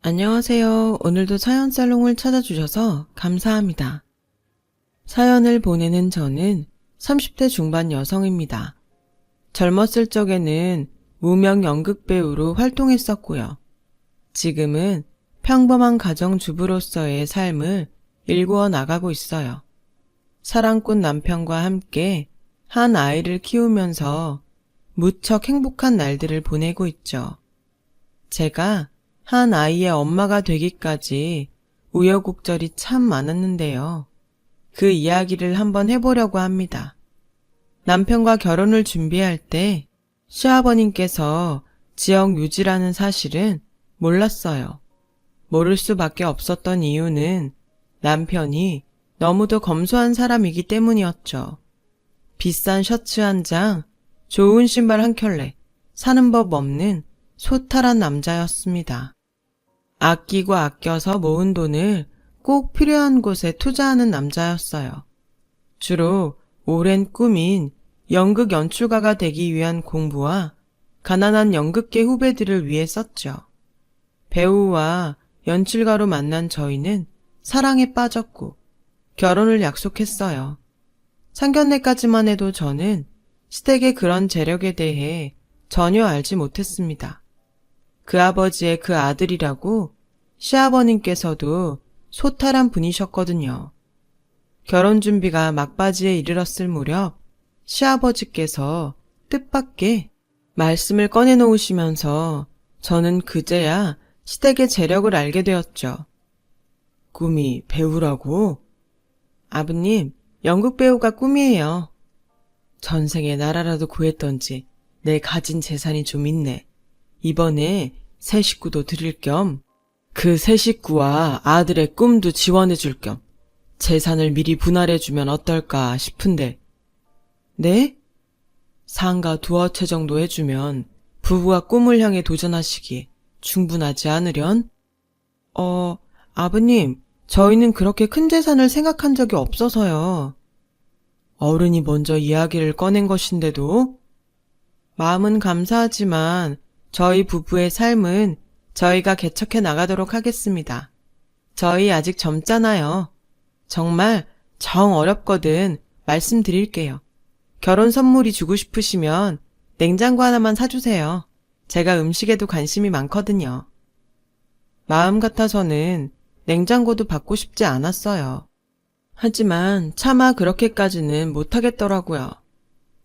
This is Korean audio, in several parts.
안녕하세요. 오늘도 사연 살롱을 찾아주셔서 감사합니다. 사연을 보내는 저는 30대 중반 여성입니다. 젊었을 적에는 무명 연극배우로 활동했었고요. 지금은 평범한 가정주부로서의 삶을 일구어 나가고 있어요. 사랑꾼 남편과 함께 한 아이를 키우면서 무척 행복한 날들을 보내고 있죠. 제가 한 아이의 엄마가 되기까지 우여곡절이 참 많았는데요. 그 이야기를 한번 해보려고 합니다. 남편과 결혼을 준비할 때 시아버님께서 지역 유지라는 사실은 몰랐어요. 모를 수밖에 없었던 이유는 남편이 너무도 검소한 사람이기 때문이었죠. 비싼 셔츠 한 장, 좋은 신발 한 켤레, 사는 법 없는 소탈한 남자였습니다. 아끼고 아껴서 모은 돈을 꼭 필요한 곳에 투자하는 남자였어요. 주로 오랜 꿈인 연극 연출가가 되기 위한 공부와 가난한 연극계 후배들을 위해 썼죠. 배우와 연출가로 만난 저희는 사랑에 빠졌고 결혼을 약속했어요. 상견례까지만 해도 저는 시댁의 그런 재력에 대해 전혀 알지 못했습니다. 그 아버지의 그 아들이라고 시아버님께서도 소탈한 분이셨거든요. 결혼 준비가 막바지에 이르렀을 무렵 시아버지께서 뜻밖의 말씀을 꺼내놓으시면서 저는 그제야 시댁의 재력을 알게 되었죠. 꿈이 배우라고? 아버님, 연극 배우가 꿈이에요. 전생에 나라라도 구했던지 내 가진 재산이 좀 있네. 이번에 새 식구도 드릴 겸 그 새 식구와 아들의 꿈도 지원해 줄 겸 재산을 미리 분할해 주면 어떨까 싶은데. 네? 상가 두어 채 정도 해주면 부부가 꿈을 향해 도전하시기에 충분하지 않으련? 아버님, 저희는 그렇게 큰 재산을 생각한 적이 없어서요. 어른이 먼저 이야기를 꺼낸 것인데도? 마음은 감사하지만 저희 부부의 삶은 저희가 개척해 나가도록 하겠습니다. 저희 아직 젊잖아요. 정말 정 어렵거든 말씀드릴게요. 결혼 선물이 주고 싶으시면 냉장고 하나만 사주세요. 제가 음식에도 관심이 많거든요. 마음 같아서는 냉장고도 받고 싶지 않았어요. 하지만 차마 그렇게까지는 못하겠더라고요.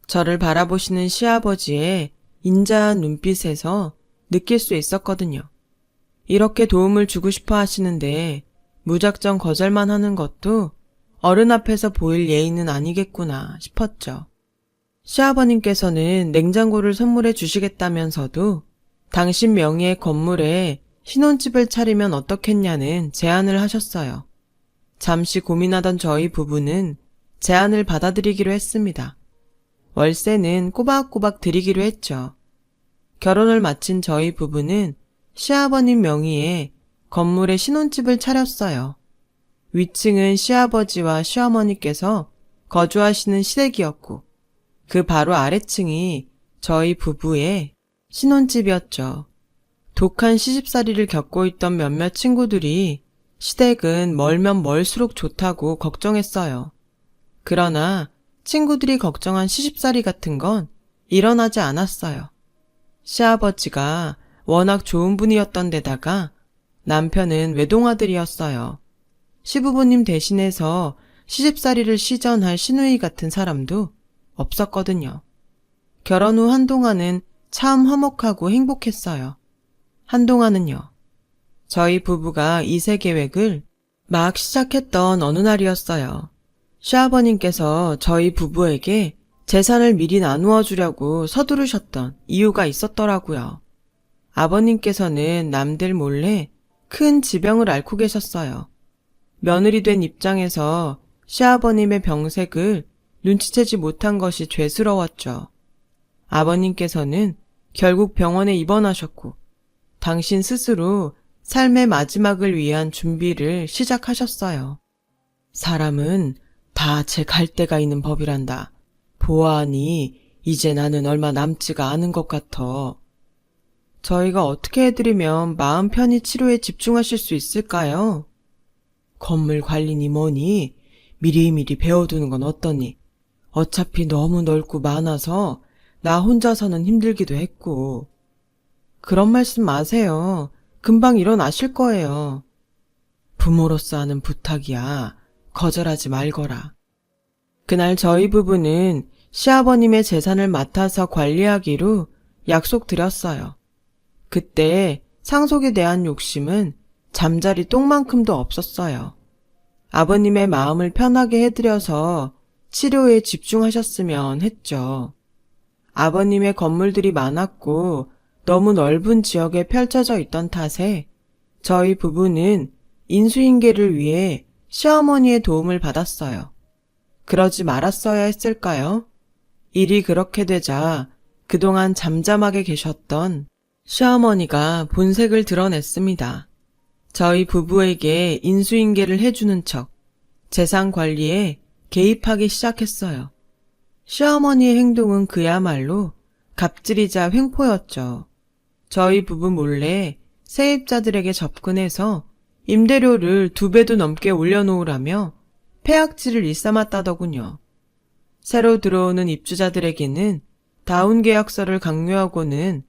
저를 바라보시는 시아버지의 인자한 눈빛에서 느낄 수 있었거든요. 이렇게 도움을 주고 싶어 하시는데 무작정 거절만 하는 것도 어른 앞에서 보일 예의는 아니겠구나 싶었죠. 시아버님께서는 냉장고를 선물해 주시겠다면서도 당신 명의의 건물에 신혼집을 차리면 어떻겠냐는 제안을 하셨어요. 잠시 고민하던 저희 부부는 제안을 받아들이기로 했습니다. 월세는 꼬박꼬박 드리기로 했죠. 결혼을 마친 저희 부부는 시아버님 명의의 건물에 신혼집을 차렸어요. 위층은 시아버지와 시어머니께서 거주하시는 시댁이었고 그 바로 아래층이 저희 부부의 신혼집이었죠. 독한 시집살이를 겪고 있던 몇몇 친구들이 시댁은 멀면 멀수록 좋다고 걱정했어요. 그러나 친구들이 걱정한 시집살이 같은 건 일어나지 않았어요. 시아버지가 워낙 좋은 분이었던 데다가 남편은 외동아들이었어요. 시부모님 대신해서 시집살이를 시전할 시누이 같은 사람도 없었거든요. 결혼 후 한동안은 참 화목하고 행복했어요. 한동안은요. 저희 부부가 이세 계획을 막 시작했던 어느 날이었어요. 시아버님께서 저희 부부에게 재산을 미리 나누어 주려고 서두르셨던 이유가 있었더라고요. 아버님께서는 남들 몰래 큰 지병을 앓고 계셨어요. 며느리 된 입장에서 시아버님의 병색을 눈치채지 못한 것이 죄스러웠죠. 아버님께서는 결국 병원에 입원하셨고 당신 스스로 삶의 마지막을 위한 준비를 시작하셨어요. 사람은 다 제 갈 때가 있는 법이란다. 보아하니 이제 나는 얼마 남지가 않은 것 같아. 저희가 어떻게 해드리면 마음 편히 치료에 집중하실 수 있을까요? 건물 관리니 뭐니 미리미리 배워두는 건 어떠니? 어차피 너무 넓고 많아서 나 혼자서는 힘들기도 했고. 그런 말씀 마세요. 금방 일어나실 거예요. 부모로서 하는 부탁이야. 거절하지 말거라. 그날 저희 부부는 시아버님의 재산을 맡아서 관리하기로 약속드렸어요. 그때 상속에 대한 욕심은 잠자리 똥만큼도 없었어요. 아버님의 마음을 편하게 해드려서 치료에 집중하셨으면 했죠. 아버님의 건물들이 많았고 너무 넓은 지역에 펼쳐져 있던 탓에 저희 부부는 인수인계를 위해 시어머니의 도움을 받았어요. 그러지 말았어야 했을까요? 일이 그렇게 되자 그동안 잠잠하게 계셨던 시어머니가 본색을 드러냈습니다. 저희 부부에게 인수인계를 해주는 척 재산 관리에 개입하기 시작했어요. 시어머니의 행동은 그야말로 갑질이자 횡포였죠. 저희 부부 몰래 세입자들에게 접근해서 임대료를 2배도 넘게 올려놓으라며 폐악질을 일삼았다더군요. 새로 들어오는 입주자들에게는 다운 계약서를 강요하고는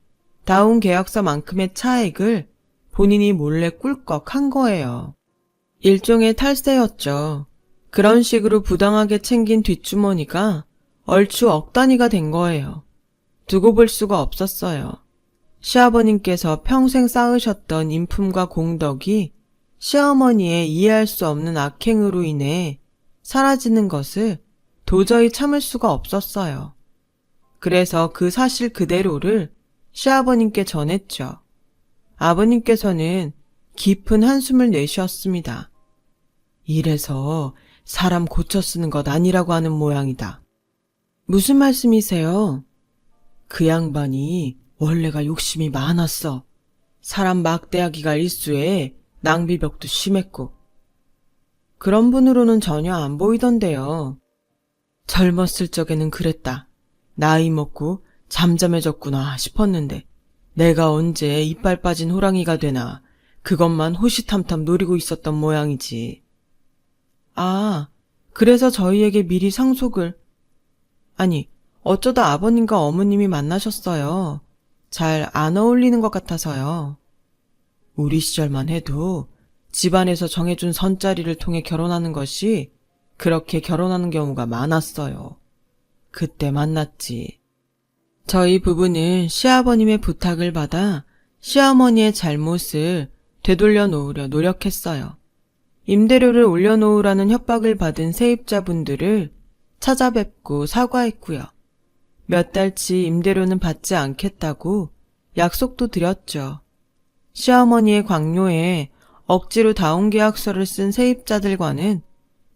다운 계약서만큼의 차액을 본인이 몰래 꿀꺽 한 거예요. 일종의 탈세였죠. 그런 식으로 부당하게 챙긴 뒷주머니가 얼추 억 단위가 된 거예요. 두고 볼 수가 없었어요. 시아버님께서 평생 쌓으셨던 인품과 공덕이 시어머니의 이해할 수 없는 악행으로 인해 사라지는 것을 도저히 참을 수가 없었어요. 그래서 그 사실 그대로를 시아버님께 전했죠. 아버님께서는 깊은 한숨을 내쉬었습니다. 이래서 사람 고쳐 쓰는 것 아니라고 하는 모양이다. 무슨 말씀이세요? 그 양반이 원래가 욕심이 많았어. 사람 막대하기가 일쑤에 낭비벽도 심했고. 그런 분으로는 전혀 안 보이던데요. 젊었을 적에는 그랬다. 나이 먹고 잠잠해졌구나 싶었는데 내가 언제 이빨 빠진 호랑이가 되나 그것만 호시탐탐 노리고 있었던 모양이지. 아, 그래서 저희에게 미리 상속을... 아니, 어쩌다 아버님과 어머님이 만나셨어요. 잘 안 어울리는 것 같아서요. 우리 시절만 해도 집안에서 정해준 선자리를 통해 결혼하는 것이 그렇게 결혼하는 경우가 많았어요. 그때 만났지. 저희 부부는 시아버님의 부탁을 받아 시어머니의 잘못을 되돌려 놓으려 노력했어요. 임대료를 올려놓으라는 협박을 받은 세입자분들을 찾아뵙고 사과했고요. 몇 달치 임대료는 받지 않겠다고 약속도 드렸죠. 시어머니의 강요에 억지로 다운계약서를 쓴 세입자들과는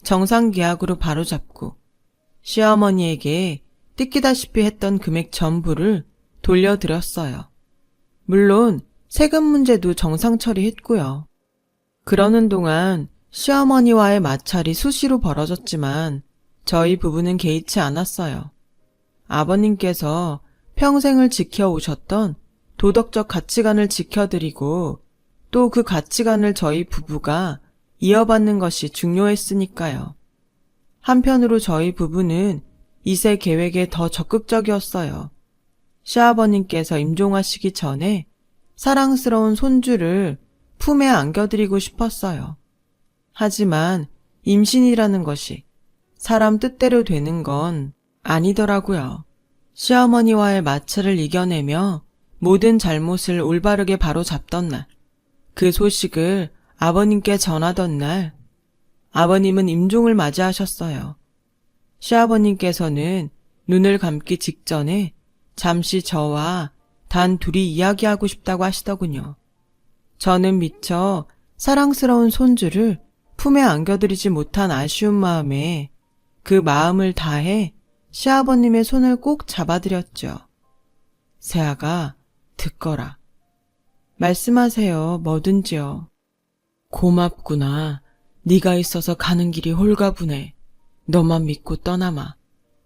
정상계약으로 바로잡고 시어머니에게 뜯기다시피 했던 금액 전부를 돌려드렸어요. 물론 세금 문제도 정상 처리했고요. 그러는 동안 시어머니와의 마찰이 수시로 벌어졌지만 저희 부부는 개의치 않았어요. 아버님께서 평생을 지켜오셨던 도덕적 가치관을 지켜드리고 또 그 가치관을 저희 부부가 이어받는 것이 중요했으니까요. 한편으로 저희 부부는 이세 계획에 더 적극적이었어요. 시아버님께서 임종하시기 전에 사랑스러운 손주를 품에 안겨드리고 싶었어요. 하지만 임신이라는 것이 사람 뜻대로 되는 건 아니더라고요. 시어머니와의 마찰을 이겨내며 모든 잘못을 올바르게 바로잡던 날, 그 소식을 아버님께 전하던 날, 아버님은 임종을 맞이하셨어요. 시아버님께서는 눈을 감기 직전에 잠시 저와 단 둘이 이야기하고 싶다고 하시더군요. 저는 미처 사랑스러운 손주를 품에 안겨드리지 못한 아쉬운 마음에 그 마음을 다해 시아버님의 손을 꼭 잡아드렸죠. 세아가 듣거라. 말씀하세요. 뭐든지요. 고맙구나. 네가 있어서 가는 길이 홀가분해. 너만 믿고 떠나마.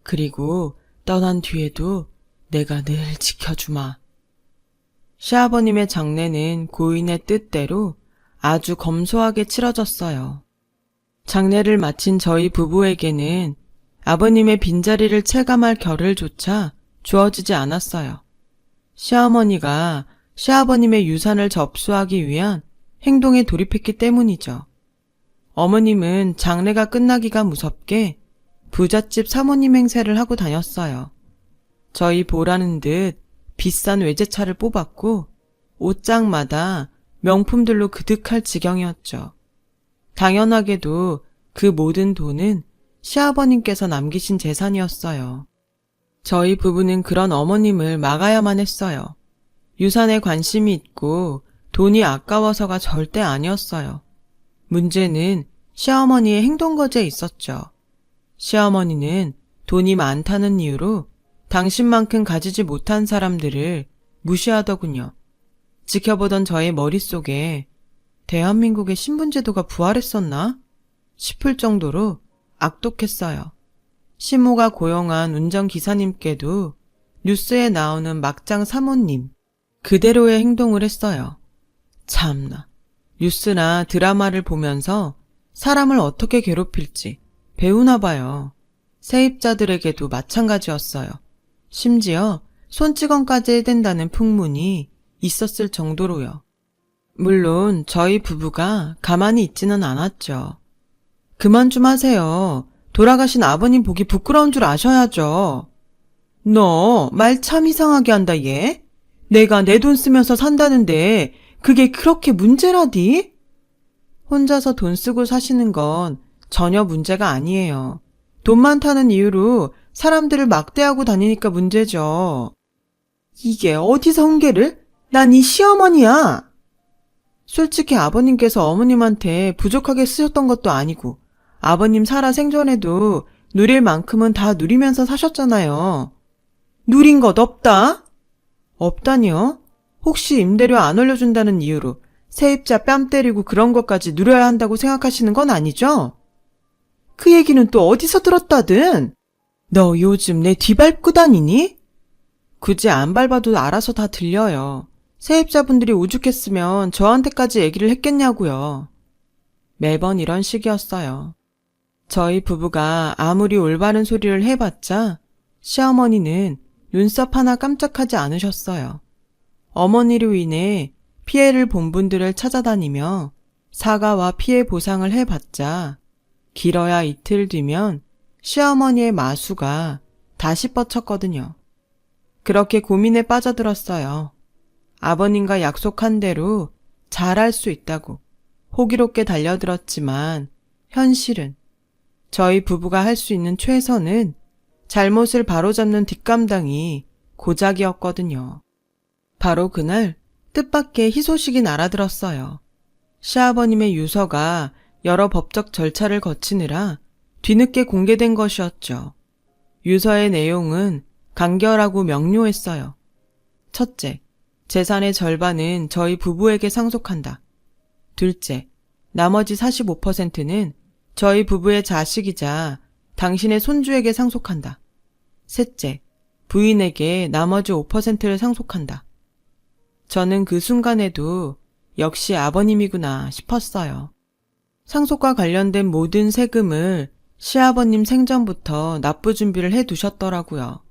그리고 떠난 뒤에도 내가 늘 지켜주마. 시아버님의 장례는 고인의 뜻대로 아주 검소하게 치러졌어요. 장례를 마친 저희 부부에게는 아버님의 빈자리를 체감할 겨를조차 주어지지 않았어요. 시어머니가 시아버님의 유산을 접수하기 위한 행동에 돌입했기 때문이죠. 어머님은 장례가 끝나기가 무섭게 부잣집 사모님 행세를 하고 다녔어요. 저희 보라는 듯 비싼 외제차를 뽑았고 옷장마다 명품들로 그득할 지경이었죠. 당연하게도 그 모든 돈은 시아버님께서 남기신 재산이었어요. 저희 부부는 그런 어머님을 막아야만 했어요. 유산에 관심이 있고 돈이 아까워서가 절대 아니었어요. 문제는 시어머니의 행동거지에 있었죠. 시어머니는 돈이 많다는 이유로 당신만큼 가지지 못한 사람들을 무시하더군요. 지켜보던 저의 머릿속에 대한민국의 신분제도가 부활했었나 싶을 정도로 악독했어요. 시모가 고용한 운전기사님께도 뉴스에 나오는 막장 사모님 그대로의 행동을 했어요. 참나, 뉴스나 드라마를 보면서 사람을 어떻게 괴롭힐지 배우나 봐요. 세입자들에게도 마찬가지였어요. 심지어 손찌검까지 해댄다는 풍문이 있었을 정도로요. 물론 저희 부부가 가만히 있지는 않았죠. 그만 좀 하세요. 돌아가신 아버님 보기 부끄러운 줄 아셔야죠. 너 말 참 이상하게 한다 얘. 내가 내 돈 쓰면서 산다는데 그게 그렇게 문제라디? 혼자서 돈 쓰고 사시는 건 전혀 문제가 아니에요. 돈 많다는 이유로 사람들을 막대하고 다니니까 문제죠. 이게 어디서 훈계를? 난 이 시어머니야. 솔직히 아버님께서 어머님한테 부족하게 쓰셨던 것도 아니고 아버님 살아 생전에도 누릴 만큼은 다 누리면서 사셨잖아요. 누린 것 없다? 없다니요? 혹시 임대료 안 올려준다는 이유로 세입자 뺨 때리고 그런 것까지 누려야 한다고 생각하시는 건 아니죠? 그 얘기는 또 어디서 들었다든? 너 요즘 내 뒤밟고 다니니? 굳이 안 밟아도 알아서 다 들려요. 세입자분들이 오죽했으면 저한테까지 얘기를 했겠냐고요. 매번 이런 식이었어요. 저희 부부가 아무리 올바른 소리를 해봤자 시어머니는 눈썹 하나 깜짝하지 않으셨어요. 어머니로 인해 피해를 본 분들을 찾아다니며 사과와 피해 보상을 해봤자 길어야 이틀 뒤면 시어머니의 마수가 다시 뻗쳤거든요. 그렇게 고민에 빠져들었어요. 아버님과 약속한 대로 잘할 수 있다고 호기롭게 달려들었지만 현실은 저희 부부가 할 수 있는 최선은 잘못을 바로잡는 뒷감당이 고작이었거든요. 바로 그날 뜻밖의 희소식이 날아들었어요. 시아버님의 유서가 여러 법적 절차를 거치느라 뒤늦게 공개된 것이었죠. 유서의 내용은 간결하고 명료했어요. 첫째, 재산의 절반은 저희 부부에게 상속한다. 둘째, 나머지 45%는 저희 부부의 자식이자 당신의 손주에게 상속한다. 셋째, 부인에게 나머지 5%를 상속한다. 저는 그 순간에도 역시 아버님이구나 싶었어요. 상속과 관련된 모든 세금을 시아버님 생전부터 납부 준비를 해두셨더라고요.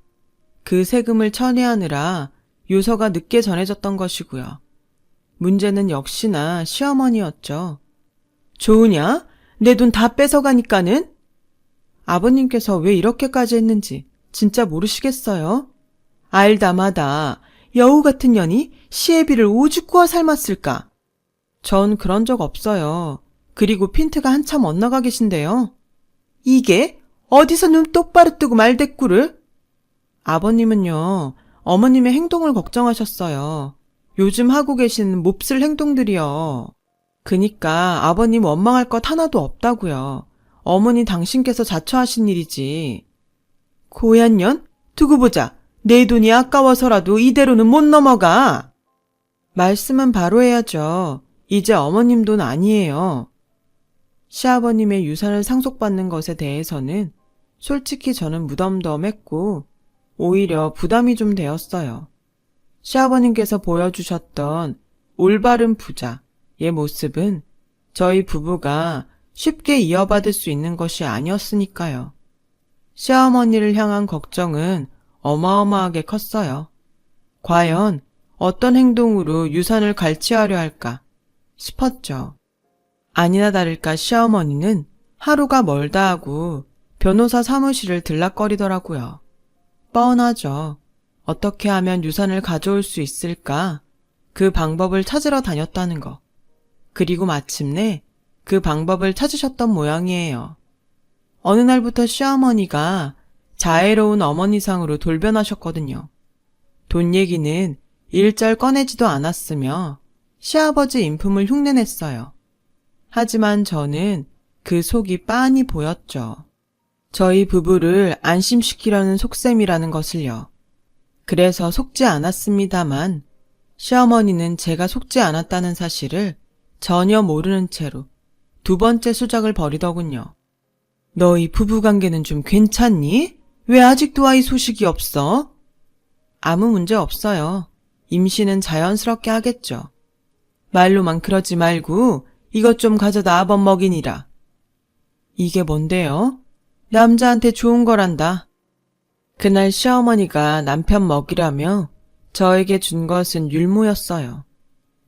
그 세금을 처리하느라 유서가 늦게 전해졌던 것이고요. 문제는 역시나 시어머니였죠. 좋으냐? 내 돈 다 뺏어가니까는? 아버님께서 왜 이렇게까지 했는지 진짜 모르시겠어요? 알다 마다 여우 같은 년이 시애비를 오죽 구워 삶았을까? 전 그런 적 없어요. 그리고 핀트가 한참 엇나가 계신데요. 이게 어디서 눈 똑바로 뜨고 말대꾸를? 아버님은요, 어머님의 행동을 걱정하셨어요. 요즘 하고 계신 몹쓸 행동들이요. 그니까 아버님 원망할 것 하나도 없다고요. 어머니 당신께서 자처하신 일이지. 고얀 년? 두고 보자. 내 돈이 아까워서라도 이대로는 못 넘어가. 말씀은 바로 해야죠. 이제 어머님 돈 아니에요. 시아버님의 유산을 상속받는 것에 대해서는 솔직히 저는 무덤덤했고 오히려 부담이 좀 되었어요. 시아버님께서 보여주셨던 올바른 부자의 모습은 저희 부부가 쉽게 이어받을 수 있는 것이 아니었으니까요. 시어머니를 향한 걱정은 어마어마하게 컸어요. 과연 어떤 행동으로 유산을 갈취하려 할까 싶었죠. 아니나 다를까 시어머니는 하루가 멀다 하고 변호사 사무실을 들락거리더라고요. 뻔하죠. 어떻게 하면 유산을 가져올 수 있을까? 그 방법을 찾으러 다녔다는 거. 그리고 마침내 그 방법을 찾으셨던 모양이에요. 어느 날부터 시어머니가 자애로운 어머니상으로 돌변하셨거든요. 돈 얘기는 일절 꺼내지도 않았으며 시아버지 인품을 흉내냈어요. 하지만 저는 그 속이 빤히 보였죠. 저희 부부를 안심시키려는 속셈이라는 것을요. 그래서 속지 않았습니다만 시어머니는 제가 속지 않았다는 사실을 전혀 모르는 채로 두 번째 수작을 벌이더군요. 너희 부부관계는 좀 괜찮니? 왜 아직도 아이 소식이 없어? 아무 문제 없어요. 임신은 자연스럽게 하겠죠. 말로만 그러지 말고 이것 좀 가져다 아범 먹이니라. 이게 뭔데요? 남자한테 좋은 거란다. 그날 시어머니가 남편 먹이라며 저에게 준 것은 율무였어요.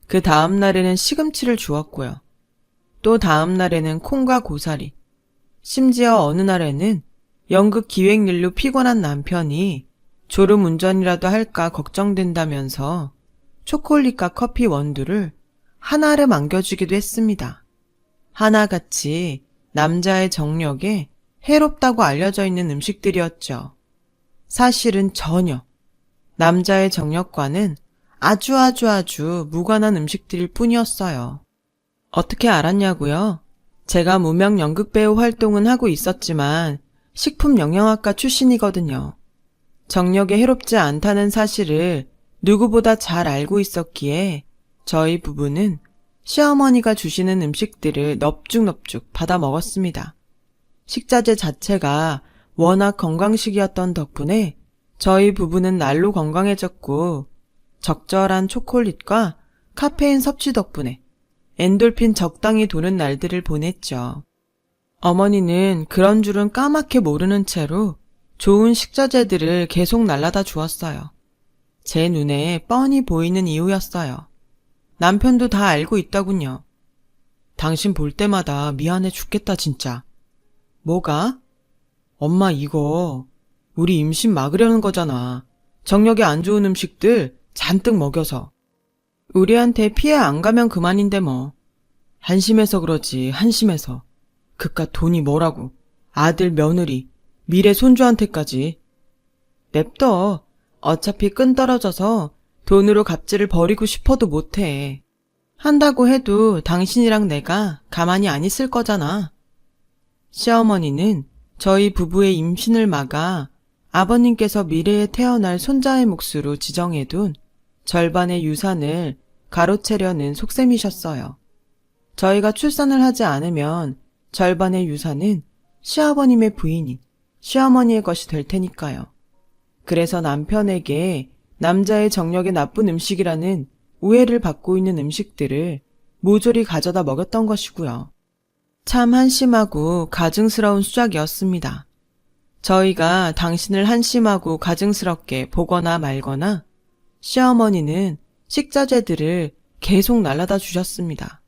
그 다음 날에는 시금치를 주었고요. 또 다음 날에는 콩과 고사리. 심지어 어느 날에는 연극 기획일로 피곤한 남편이 졸음운전이라도 할까 걱정된다면서 초콜릿과 커피 원두를 하나를 안겨주기도 했습니다. 하나같이 남자의 정력에 해롭다고 알려져 있는 음식들이었죠. 사실은 전혀 남자의 정력과는 아주 무관한 음식들일 뿐이었어요. 어떻게 알았냐고요? 제가 무명 연극배우 활동은 하고 있었지만 식품영양학과 출신이거든요. 정력에 해롭지 않다는 사실을 누구보다 잘 알고 있었기에 저희 부부는 시어머니가 주시는 음식들을 넙죽넙죽 받아 먹었습니다. 식자재 자체가 워낙 건강식이었던 덕분에 저희 부부는 날로 건강해졌고 적절한 초콜릿과 카페인 섭취 덕분에 엔돌핀 적당히 도는 날들을 보냈죠. 어머니는 그런 줄은 까맣게 모르는 채로 좋은 식자재들을 계속 날라다 주었어요. 제 눈에 뻔히 보이는 이유였어요. 남편도 다 알고 있더군요. 당신 볼 때마다 미안해 죽겠다 진짜. 뭐가? 엄마 이거 우리 임신 막으려는 거잖아. 정력에 안 좋은 음식들 잔뜩 먹여서. 우리한테 피해 안 가면 그만인데 뭐. 한심해서 그러지 한심해서. 그깟 돈이 뭐라고. 아들 며느리 미래 손주한테까지. 냅둬. 어차피 끈 떨어져서 돈으로 갑질을 벌이고 싶어도 못해. 한다고 해도 당신이랑 내가 가만히 안 있을 거잖아. 시어머니는 저희 부부의 임신을 막아 아버님께서 미래에 태어날 손자의 몫으로 지정해둔 절반의 유산을 가로채려는 속셈이셨어요. 저희가 출산을 하지 않으면 절반의 유산은 시아버님의 부인인 시어머니의 것이 될 테니까요. 그래서 남편에게 남자의 정력에 나쁜 음식이라는 오해를 받고 있는 음식들을 모조리 가져다 먹였던 것이고요. 참 한심하고 가증스러운 수작이었습니다. 저희가 당신을 한심하고 가증스럽게 보거나 말거나 시어머니는 식자재들을 계속 날라다 주셨습니다.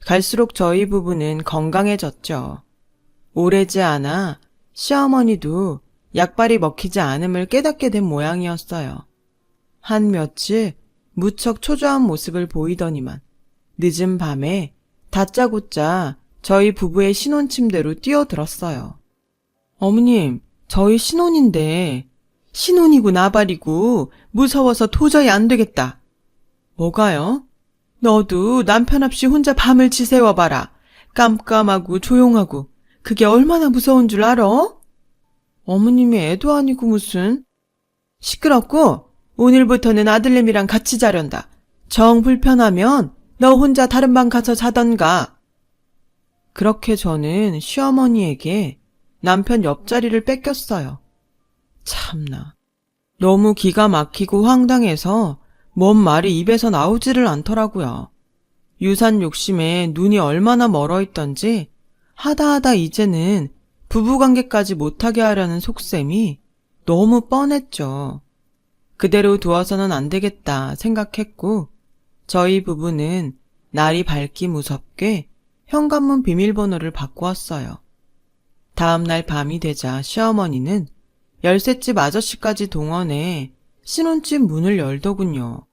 갈수록 저희 부부는 건강해졌죠. 오래지 않아 시어머니도 약발이 먹히지 않음을 깨닫게 된 모양이었어요. 한 며칠 무척 초조한 모습을 보이더니만 늦은 밤에 다짜고짜 저희 부부의 신혼 침대로 뛰어들었어요. 어머님, 저희 신혼인데 신혼이고 나발이고 무서워서 도저히 안 되겠다. 뭐가요? 너도 남편 없이 혼자 밤을 지새워봐라. 깜깜하고 조용하고 그게 얼마나 무서운 줄 알아? 어머님이 애도 아니고 무슨. 시끄럽고 오늘부터는 아들내미랑 같이 자련다. 정 불편하면 너 혼자 다른 방 가서 자던가. 그렇게 저는 시어머니에게 남편 옆자리를 뺏겼어요. 참나. 너무 기가 막히고 황당해서 뭔 말이 입에서 나오지를 않더라고요. 유산 욕심에 눈이 얼마나 멀어 있던지 하다 이제는 부부관계까지 못하게 하려는 속셈이 너무 뻔했죠. 그대로 두어서는 안 되겠다 생각했고 저희 부부는 날이 밝기 무섭게 현관문 비밀번호를 바꾸었어요. 다음 날 밤이 되자 시어머니는 열쇠집 아저씨까지 동원해 신혼집 문을 열더군요.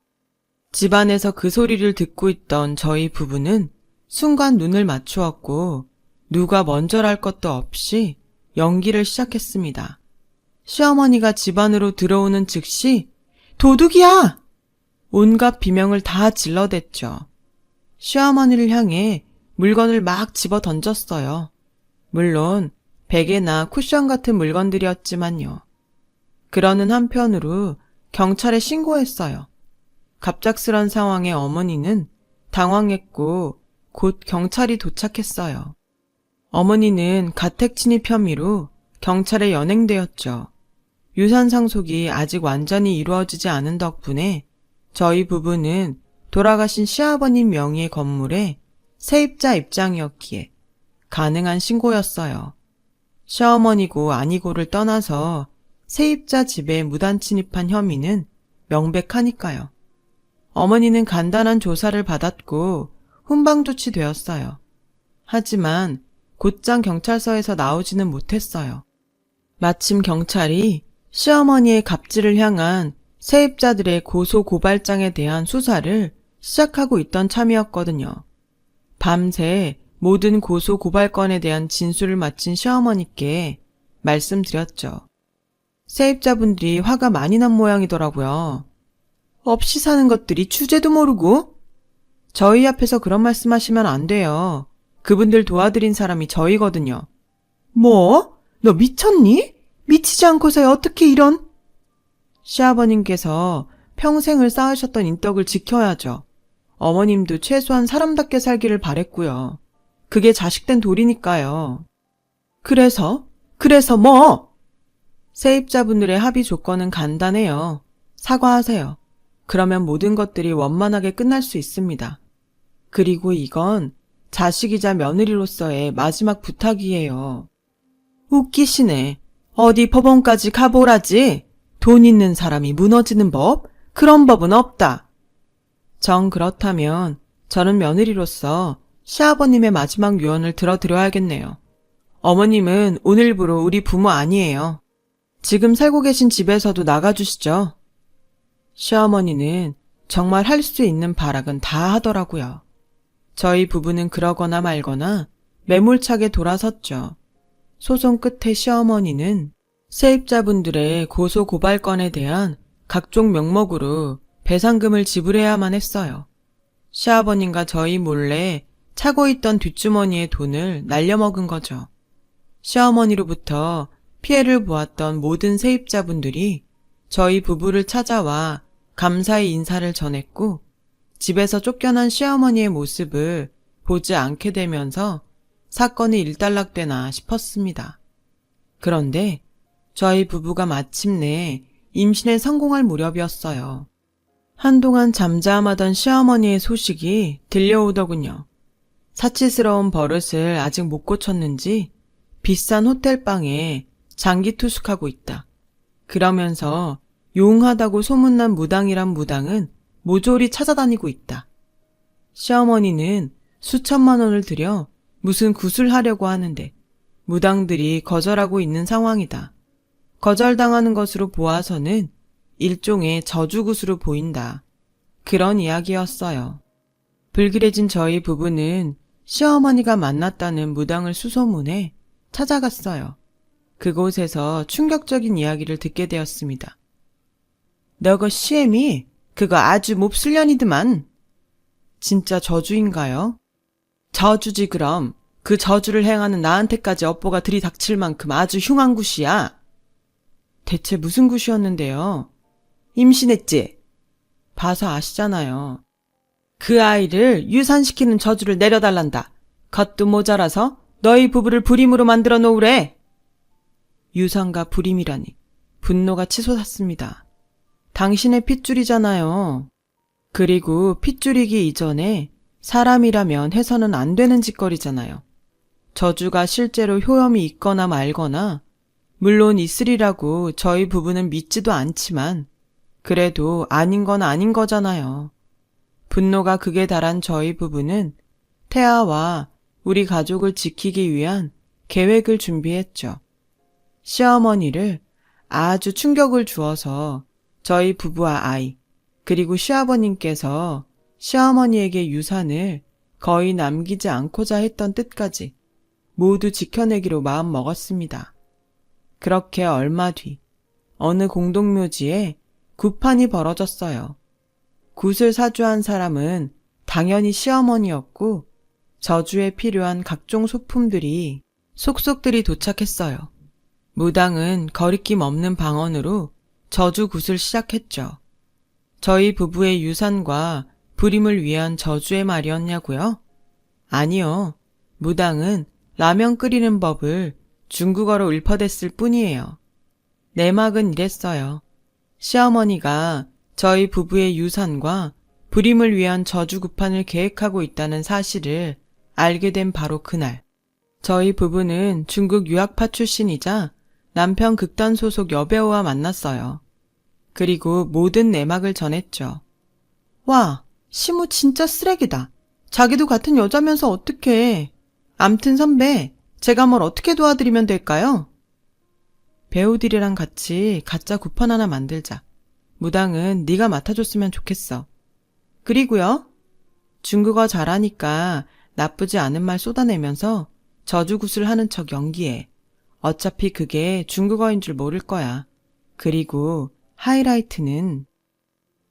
집안에서 그 소리를 듣고 있던 저희 부부는 순간 눈을 맞추었고 누가 먼저랄 것도 없이 연기를 시작했습니다. 시어머니가 집 안으로 들어오는 즉시 도둑이야! 온갖 비명을 다 질러댔죠. 시어머니를 향해 물건을 막 집어 던졌어요. 물론 베개나 쿠션 같은 물건들이었지만요. 그러는 한편으로 경찰에 신고했어요. 갑작스런 상황에 어머니는 당황했고 곧 경찰이 도착했어요. 어머니는 가택 침입 혐의로 경찰에 연행되었죠. 유산 상속이 아직 완전히 이루어지지 않은 덕분에 저희 부부는 돌아가신 시아버님 명의의 건물에 세입자 입장이었기에 가능한 신고였어요. 시어머니고 아니고를 떠나서 세입자 집에 무단 침입한 혐의는 명백하니까요. 어머니는 간단한 조사를 받았고 훈방 조치되었어요. 하지만 곧장 경찰서에서 나오지는 못했어요. 마침 경찰이 시어머니의 갑질을 향한 세입자들의 고소 고발장에 대한 수사를 시작하고 있던 참이었거든요. 밤새 모든 고소 고발건에 대한 진술을 마친 시어머니께 말씀드렸죠. 세입자분들이 화가 많이 난 모양이더라고요. 없이 사는 것들이 주제도 모르고? 저희 앞에서 그런 말씀하시면 안 돼요. 그분들 도와드린 사람이 저희거든요. 뭐? 너 미쳤니? 미치지 않고서야 어떻게 이런? 시아버님께서 평생을 쌓으셨던 인덕을 지켜야죠. 어머님도 최소한 사람답게 살기를 바랬고요. 그게 자식된 도리니까요. 그래서 뭐? 세입자분들의 합의 조건은 간단해요. 사과하세요. 그러면 모든 것들이 원만하게 끝날 수 있습니다. 그리고 이건 자식이자 며느리로서의 마지막 부탁이에요. 웃기시네. 어디 법원까지 가보라지. 돈 있는 사람이 무너지는 법? 그런 법은 없다. 정 그렇다면 저는 며느리로서 시아버님의 마지막 유언을 들어드려야겠네요. 어머님은 오늘부로 우리 부모 아니에요. 지금 살고 계신 집에서도 나가주시죠. 시어머니는 정말 할 수 있는 발악은 다 하더라고요. 저희 부부는 그러거나 말거나 매몰차게 돌아섰죠. 소송 끝에 시어머니는 세입자분들의 고소 고발건에 대한 각종 명목으로 배상금을 지불해야만 했어요. 시아버님과 저희 몰래 차고 있던 뒷주머니의 돈을 날려먹은 거죠. 시어머니로부터 피해를 보았던 모든 세입자분들이 저희 부부를 찾아와 감사의 인사를 전했고 집에서 쫓겨난 시어머니의 모습을 보지 않게 되면서 사건이 일단락되나 싶었습니다. 그런데 저희 부부가 마침내 임신에 성공할 무렵이었어요. 한동안 잠잠하던 시어머니의 소식이 들려오더군요. 사치스러운 버릇을 아직 못 고쳤는지 비싼 호텔방에 장기 투숙하고 있다. 그러면서 용하다고 소문난 무당이란 무당은 모조리 찾아다니고 있다. 시어머니는 수천만 원을 들여 무슨 구슬하려고 하는데 무당들이 거절하고 있는 상황이다. 거절당하는 것으로 보아서는 일종의 저주굿으로 보인다. 그런 이야기였어요. 불길해진 저희 부부는 시어머니가 만났다는 무당을 수소문해 찾아갔어요. 그곳에서 충격적인 이야기를 듣게 되었습니다. 너거 시엠이 그거 아주 몹쓸년이드만. 진짜 저주인가요? 저주지 그럼. 그 저주를 행하는 나한테까지 업보가 들이닥칠 만큼 아주 흉한 굿이야. 대체 무슨 굿이었는데요? 임신했지? 봐서 아시잖아요. 그 아이를 유산시키는 저주를 내려달란다. 겉도 모자라서 너희 부부를 불임으로 만들어 놓으래. 유산과 불임이라니 분노가 치솟았습니다. 당신의 핏줄이잖아요. 그리고 핏줄이기 이전에 사람이라면 해서는 안 되는 짓거리잖아요. 저주가 실제로 효험이 있거나 말거나, 물론 있으리라고 저희 부부는 믿지도 않지만, 그래도 아닌 건 아닌 거잖아요. 분노가 극에 달한 저희 부부는 태아와 우리 가족을 지키기 위한 계획을 준비했죠. 시어머니를 아주 충격을 주어서 저희 부부와 아이, 그리고 시아버님께서 시어머니에게 유산을 거의 남기지 않고자 했던 뜻까지 모두 지켜내기로 마음 먹었습니다. 그렇게 얼마 뒤 어느 공동묘지에 굿판이 벌어졌어요. 굿을 사주한 사람은 당연히 시어머니였고 저주에 필요한 각종 소품들이 속속들이 도착했어요. 무당은 거리낌 없는 방언으로 저주 굿을 시작했죠. 저희 부부의 유산과 불임을 위한 저주의 말이었냐고요? 아니요. 무당은 라면 끓이는 법을 중국어로 읊어댔을 뿐이에요. 내막은 이랬어요. 시어머니가 저희 부부의 유산과 불임을 위한 저주 굿판을 계획하고 있다는 사실을 알게 된 바로 그날, 저희 부부는 중국 유학파 출신이자 남편 극단 소속 여배우와 만났어요. 그리고 모든 내막을 전했죠. 와, 시무 진짜 쓰레기다. 자기도 같은 여자면서 어떡해. 암튼 선배, 제가 뭘 어떻게 도와드리면 될까요? 배우들이랑 같이 가짜 굿판 하나 만들자. 무당은 네가 맡아줬으면 좋겠어. 그리고요. 중국어 잘하니까 나쁘지 않은 말 쏟아내면서 저주굿을 하는 척 연기해. 어차피 그게 중국어인 줄 모를 거야. 그리고 하이라이트는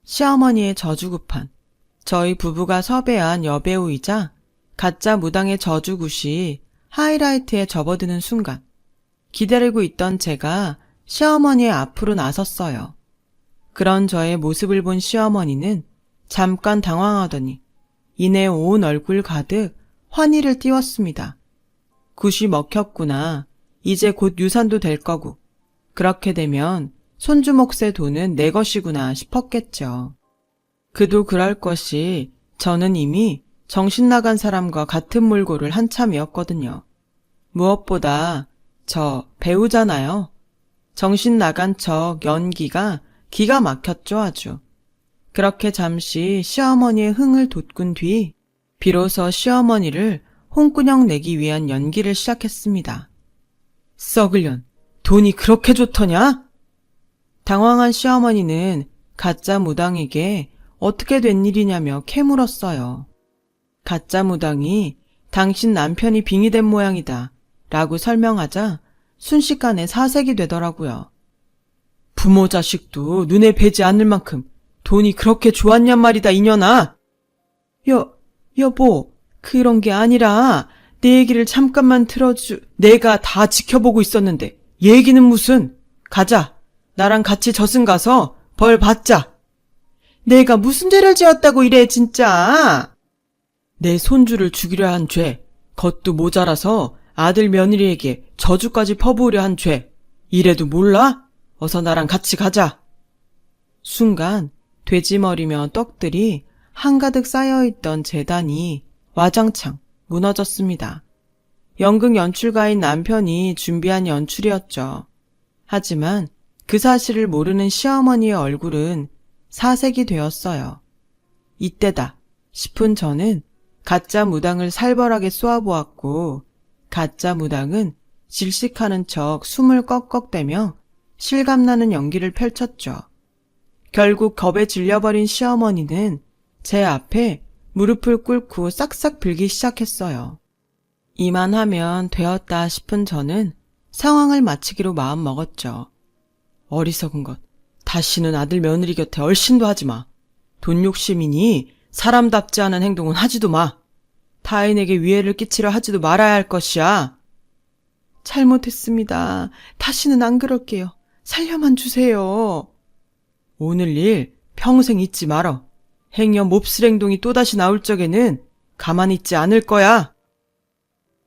시어머니의 저주굿판. 저희 부부가 섭외한 여배우이자 가짜 무당의 저주굿이 하이라이트에 접어드는 순간 기다리고 있던 제가 시어머니의 앞으로 나섰어요. 그런 저의 모습을 본 시어머니는 잠깐 당황하더니 이내 온 얼굴 가득 환희를 띄웠습니다. 굿이 먹혔구나. 이제 곧 유산도 될 거고. 그렇게 되면 손주 몫의 돈은 내 것이구나 싶었겠죠. 그도 그럴 것이 저는 이미 정신 나간 사람과 같은 몰골을 한참이었거든요. 무엇보다 저 배우잖아요. 정신 나간 척 연기가 기가 막혔죠 아주. 그렇게 잠시 시어머니의 흥을 돋군 뒤 비로소 시어머니를 홍군형 내기 위한 연기를 시작했습니다. 썩을년, 돈이 그렇게 좋더냐? 당황한 시어머니는 가짜 무당에게 어떻게 된 일이냐며 캐물었어요. 가짜 무당이 당신 남편이 빙의된 모양이다 라고 설명하자 순식간에 사색이 되더라고요. 부모 자식도 눈에 뵈지 않을 만큼 돈이 그렇게 좋았냔 말이다 이년아. 여보, 그런 게 아니라 내 얘기를 잠깐만 내가 다 지켜보고 있었는데 얘기는 무슨. 가자. 나랑 같이 저승 가서 벌 받자. 내가 무슨 죄를 지었다고 이래 진짜. 내 손주를 죽이려 한 죄, 그것도 모자라서 아들 며느리에게 저주까지 퍼부으려 한 죄. 이래도 몰라? 어서 나랑 같이 가자. 순간 돼지머리며 떡들이 한가득 쌓여있던 재단이 와장창 무너졌습니다. 연극 연출가인 남편이 준비한 연출이었죠. 하지만 그 사실을 모르는 시어머니의 얼굴은 사색이 되었어요. 이때다 싶은 저는 가짜 무당을 살벌하게 쏘아보았고 가짜 무당은 질식하는 척 숨을 꺽꺽대며 실감나는 연기를 펼쳤죠. 결국 겁에 질려버린 시어머니는 제 앞에 무릎을 꿇고 싹싹 빌기 시작했어요. 이만하면 되었다 싶은 저는 상황을 마치기로 마음먹었죠. 어리석은 것. 다시는 아들 며느리 곁에 얼씬도 하지 마. 돈 욕심이니 사람답지 않은 행동은 하지도 마. 타인에게 위해를 끼치려 하지도 말아야 할 것이야. 잘못했습니다. 다시는 안 그럴게요. 살려만 주세요. 오늘 일 평생 잊지 말어. 행여 몹쓸 행동이 또다시 나올 적에는 가만히 있지 않을 거야.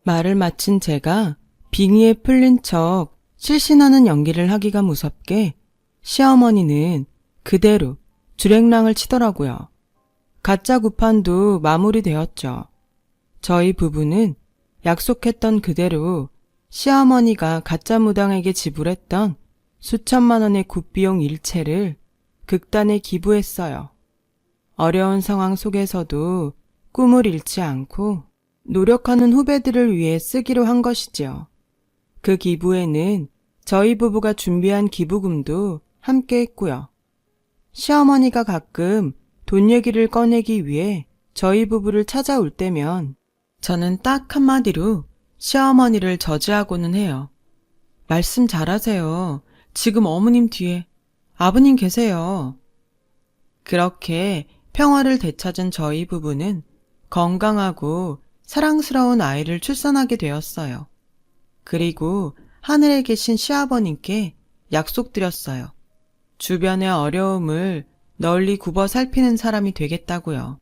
말을 마친 제가 빙의에 풀린 척 실신하는 연기를 하기가 무섭게 시어머니는 그대로 주랭랑을 치더라고요. 가짜 구판도 마무리되었죠. 저희 부부는 약속했던 그대로 시어머니가 가짜 무당에게 지불했던 수천만 원의 굿비용 일체를 극단에 기부했어요. 어려운 상황 속에서도 꿈을 잃지 않고 노력하는 후배들을 위해 쓰기로 한 것이지요. 그 기부에는 저희 부부가 준비한 기부금도 함께 했고요. 시어머니가 가끔 돈 얘기를 꺼내기 위해 저희 부부를 찾아올 때면 저는 딱 한마디로 시어머니를 저지하고는 해요. 말씀 잘하세요. 지금 어머님 뒤에 아버님 계세요. 그렇게 평화를 되찾은 저희 부부는 건강하고 사랑스러운 아이를 출산하게 되었어요. 그리고 하늘에 계신 시아버님께 약속드렸어요. 주변의 어려움을 널리 굽어 살피는 사람이 되겠다고요.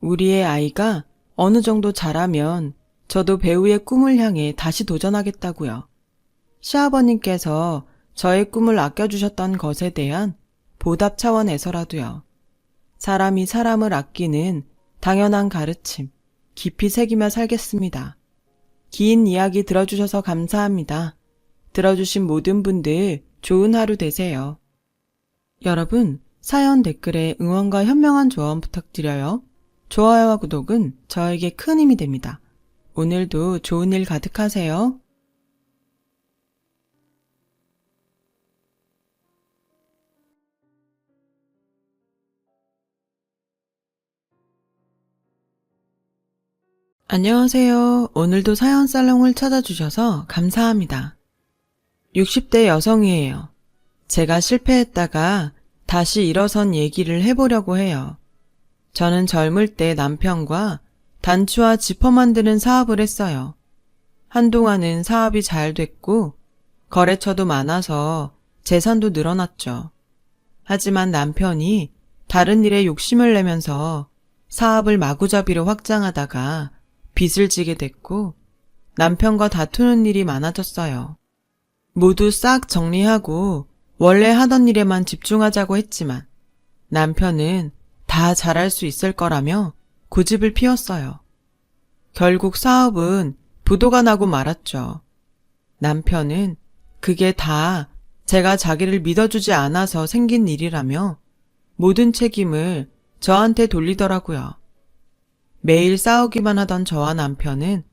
우리의 아이가 어느 정도 자라면 저도 배우의 꿈을 향해 다시 도전하겠다고요. 시아버님께서 저의 꿈을 아껴주셨던 것에 대한 보답 차원에서라도요. 사람이 사람을 아끼는 당연한 가르침 깊이 새기며 살겠습니다. 긴 이야기 들어주셔서 감사합니다. 들어주신 모든 분들 좋은 하루 되세요. 여러분, 사연 댓글에 응원과 현명한 조언 부탁드려요. 좋아요와 구독은 저에게 큰 힘이 됩니다. 오늘도 좋은 일 가득하세요. 안녕하세요. 오늘도 사연 살롱을 찾아주셔서 감사합니다. 60대 여성이에요. 제가 실패했다가 다시 일어선 얘기를 해보려고 해요. 저는 젊을 때 남편과 단추와 지퍼 만드는 사업을 했어요. 한동안은 사업이 잘 됐고 거래처도 많아서 재산도 늘어났죠. 하지만 남편이 다른 일에 욕심을 내면서 사업을 마구잡이로 확장하다가 빚을 지게 됐고 남편과 다투는 일이 많아졌어요. 모두 싹 정리하고 원래 하던 일에만 집중하자고 했지만 남편은 다 잘할 수 있을 거라며 고집을 피웠어요. 결국 사업은 부도가 나고 말았죠. 남편은 그게 다 제가 자기를 믿어주지 않아서 생긴 일이라며 모든 책임을 저한테 돌리더라고요. 매일 싸우기만 하던 저와 남편은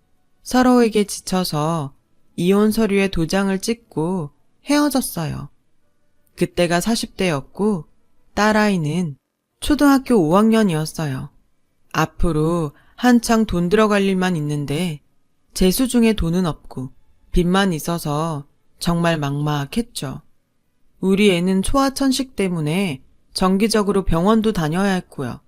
서로에게 지쳐서 이혼 서류에 도장을 찍고 헤어졌어요. 그때가 40대였고 딸아이는 초등학교 5학년이었어요. 앞으로 한창 돈 들어갈 일만 있는데 재수중에 돈은 없고 빚만 있어서 정말 막막했죠. 우리 애는 소아천식 때문에 정기적으로 병원도 다녀야 했고요.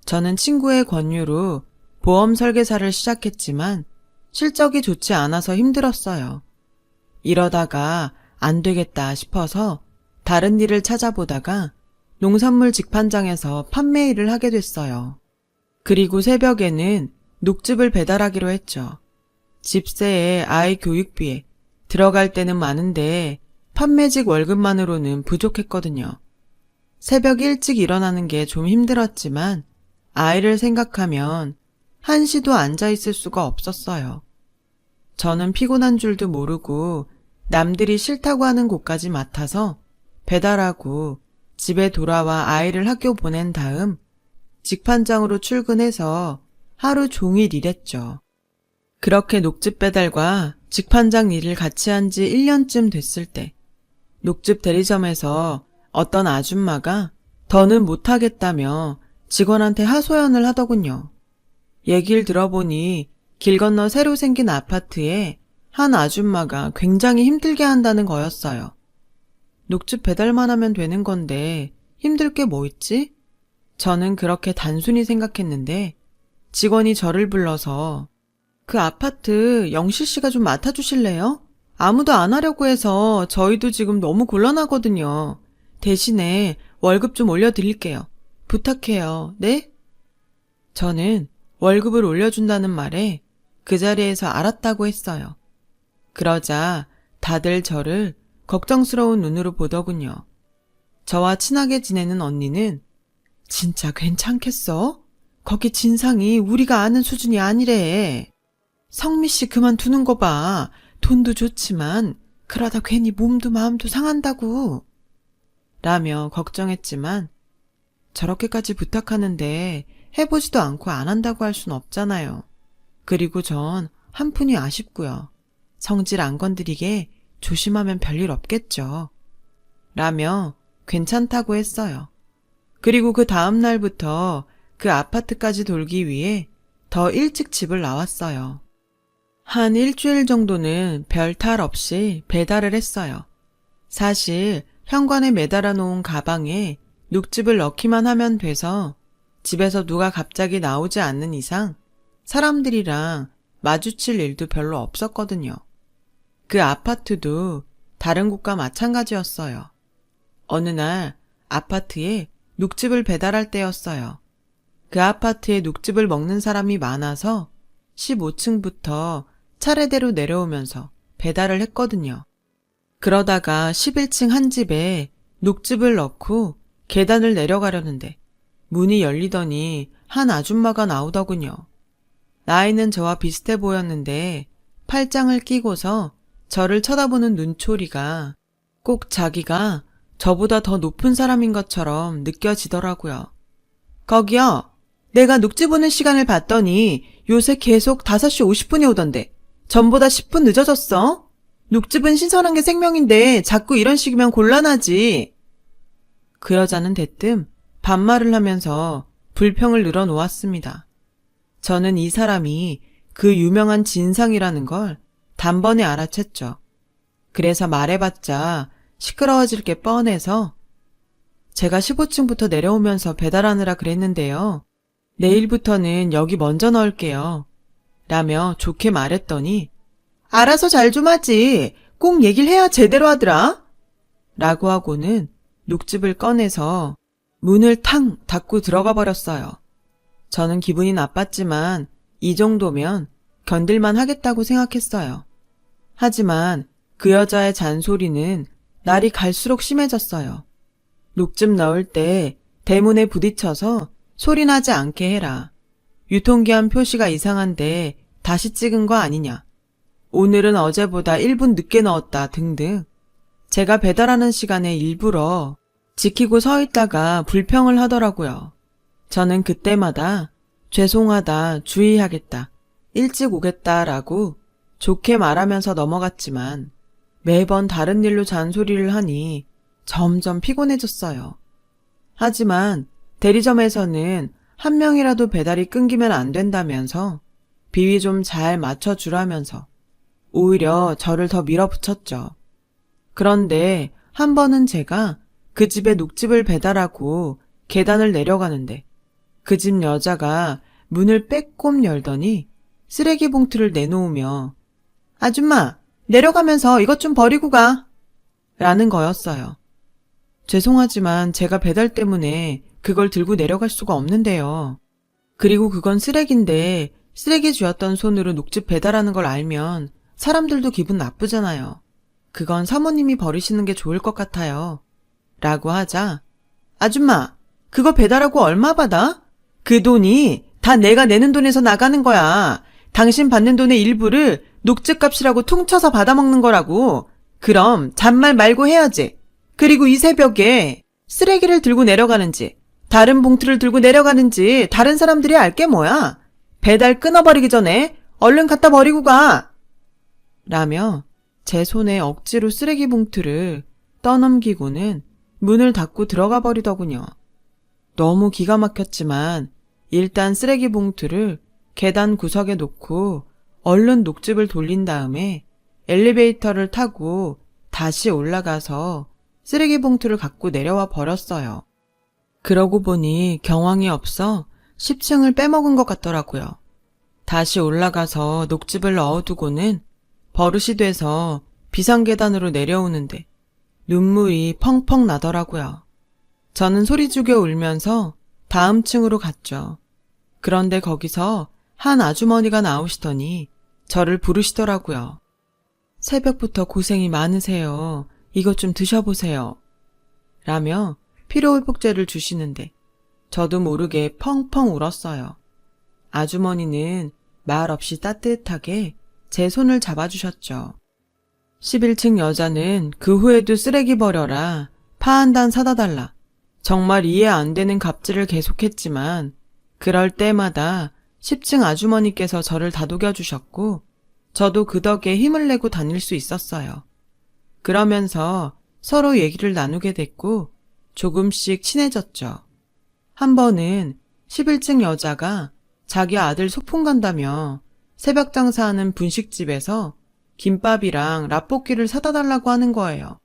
저는 친구의 권유로 보험 설계사를 시작했지만 실적이 좋지 않아서 힘들었어요. 이러다가 안 되겠다 싶어서 다른 일을 찾아보다가 농산물 직판장에서 판매 일을 하게 됐어요. 그리고 새벽에는 녹즙을 배달하기로 했죠. 집세에 아이 교육비에 들어갈 때는 많은데 판매직 월급만으로는 부족했거든요. 새벽 일찍 일어나는 게 좀 힘들었지만 아이를 생각하면 한시도 앉아있을 수가 없었어요. 저는 피곤한 줄도 모르고 남들이 싫다고 하는 곳까지 맡아서 배달하고 집에 돌아와 아이를 학교 보낸 다음 직판장으로 출근해서 하루 종일 일했죠. 그렇게 녹즙 배달과 직판장 일을 같이 한 지 1년쯤 됐을 때 녹즙 대리점에서 어떤 아줌마가 더는 못하겠다며 직원한테 하소연을 하더군요. 얘기를 들어보니 길 건너 새로 생긴 아파트에 한 아줌마가 굉장히 힘들게 한다는 거였어요. 녹즙 배달만 하면 되는 건데 힘들 게 뭐 있지? 저는 그렇게 단순히 생각했는데 직원이 저를 불러서 그 아파트 영실 씨가 좀 맡아주실래요? 아무도 안 하려고 해서 저희도 지금 너무 곤란하거든요. 대신에 월급 좀 올려드릴게요. 부탁해요. 네? 저는 월급을 올려준다는 말에 그 자리에서 알았다고 했어요. 그러자 다들 저를 걱정스러운 눈으로 보더군요. 저와 친하게 지내는 언니는 진짜 괜찮겠어? 거기 진상이 우리가 아는 수준이 아니래. 성미 씨 그만두는 거 봐. 돈도 좋지만 그러다 괜히 몸도 마음도 상한다고. 라며 걱정했지만 저렇게까지 부탁하는데 해보지도 않고 안 한다고 할 순 없잖아요. 그리고 전 한푼이 아쉽고요. 성질 안 건드리게 조심하면 별일 없겠죠. 라며 괜찮다고 했어요. 그리고 그 다음 날부터 그 아파트까지 돌기 위해 더 일찍 집을 나왔어요. 한 일주일 정도는 별 탈 없이 배달을 했어요. 사실 현관에 매달아 놓은 가방에 눅집을 넣기만 하면 돼서 집에서 누가 갑자기 나오지 않는 이상 사람들이랑 마주칠 일도 별로 없었거든요. 그 아파트도 다른 곳과 마찬가지였어요. 어느 날 아파트에 눅집을 배달할 때였어요. 그 아파트에 눅집을 먹는 사람이 많아서 15층부터 차례대로 내려오면서 배달을 했거든요. 그러다가 11층 한 집에 눅집을 넣고 계단을 내려가려는데 문이 열리더니 한 아줌마가 나오더군요. 나이는 저와 비슷해 보였는데 팔짱을 끼고서 저를 쳐다보는 눈초리가 꼭 자기가 저보다 더 높은 사람인 것처럼 느껴지더라고요. 거기요. 내가 눅집 오는 시간을 봤더니 요새 계속 5시 50분에 오던데 전보다 10분 늦어졌어? 눅집은 신선한 게 생명인데 자꾸 이런 식이면 곤란하지. 그 여자는 대뜸 반말을 하면서 불평을 늘어놓았습니다. 저는 이 사람이 그 유명한 진상이라는 걸 단번에 알아챘죠. 그래서 말해봤자 시끄러워질 게 뻔해서 제가 15층부터 내려오면서 배달하느라 그랬는데요. 내일부터는 여기 먼저 넣을게요. 라며 좋게 말했더니 알아서 잘 좀 하지. 꼭 얘기를 해야 제대로 하더라. 라고 하고는 눅집을 꺼내서 문을 탕 닫고 들어가 버렸어요. 저는 기분이 나빴지만 이 정도면 견딜만 하겠다고 생각했어요. 하지만 그 여자의 잔소리는 날이 갈수록 심해졌어요. 눅집 넣을 때 대문에 부딪혀서 소리 나지 않게 해라. 유통기한 표시가 이상한데 다시 찍은 거 아니냐. 오늘은 어제보다 1분 늦게 넣었다 등등. 제가 배달하는 시간에 일부러 지키고 서 있다가 불평을 하더라고요. 저는 그때마다 죄송하다, 주의하겠다, 일찍 오겠다라고 좋게 말하면서 넘어갔지만 매번 다른 일로 잔소리를 하니 점점 피곤해졌어요. 하지만 대리점에서는 한 명이라도 배달이 끊기면 안 된다면서 비위 좀 잘 맞춰주라면서 오히려 저를 더 밀어붙였죠. 그런데 한 번은 제가 그 집에 눅집을 배달하고 계단을 내려가는데 그 집 여자가 문을 빼꼼 열더니 쓰레기 봉투를 내놓으며 아줌마, 내려가면서 이것 좀 버리고 가. 라는 거였어요. 죄송하지만 제가 배달 때문에 그걸 들고 내려갈 수가 없는데요. 그리고 그건 쓰레기인데 쓰레기 쥐었던 손으로 눅집 배달하는 걸 알면 사람들도 기분 나쁘잖아요. 그건 사모님이 버리시는 게 좋을 것 같아요. 라고 하자 아줌마, 그거 배달하고 얼마 받아? 그 돈이 다 내가 내는 돈에서 나가는 거야. 당신 받는 돈의 일부를 녹즙값이라고 퉁쳐서 받아먹는 거라고. 그럼 잔말 말고 해야지. 그리고 이 새벽에 쓰레기를 들고 내려가는지 다른 봉투를 들고 내려가는지 다른 사람들이 알게 뭐야. 배달 끊어버리기 전에 얼른 갖다 버리고 가. 라며 제 손에 억지로 쓰레기 봉투를 떠넘기고는 문을 닫고 들어가 버리더군요. 너무 기가 막혔지만 일단 쓰레기 봉투를 계단 구석에 놓고 얼른 녹즙을 돌린 다음에 엘리베이터를 타고 다시 올라가서 쓰레기 봉투를 갖고 내려와 버렸어요. 그러고 보니 경황이 없어 10층을 빼먹은 것 같더라고요. 다시 올라가서 녹즙을 넣어두고는 버릇이 돼서 비상계단으로 내려오는데 눈물이 펑펑 나더라고요. 저는 소리 죽여 울면서 다음 층으로 갔죠. 그런데 거기서 한 아주머니가 나오시더니 저를 부르시더라고요. 새벽부터 고생이 많으세요. 이것 좀 드셔보세요. 라며 피로회복제를 주시는데 저도 모르게 펑펑 울었어요. 아주머니는 말없이 따뜻하게 제 손을 잡아주셨죠. 11층 여자는 그 후에도 쓰레기 버려라, 파 한 단 사다 달라. 정말 이해 안 되는 갑질을 계속했지만 그럴 때마다 10층 아주머니께서 저를 다독여 주셨고 저도 그 덕에 힘을 내고 다닐 수 있었어요. 그러면서 서로 얘기를 나누게 됐고 조금씩 친해졌죠. 한 번은 11층 여자가 자기 아들 소풍 간다며 새벽 장사하는 분식집에서 김밥이랑 라볶이를 사다 달라고 하는 거예요.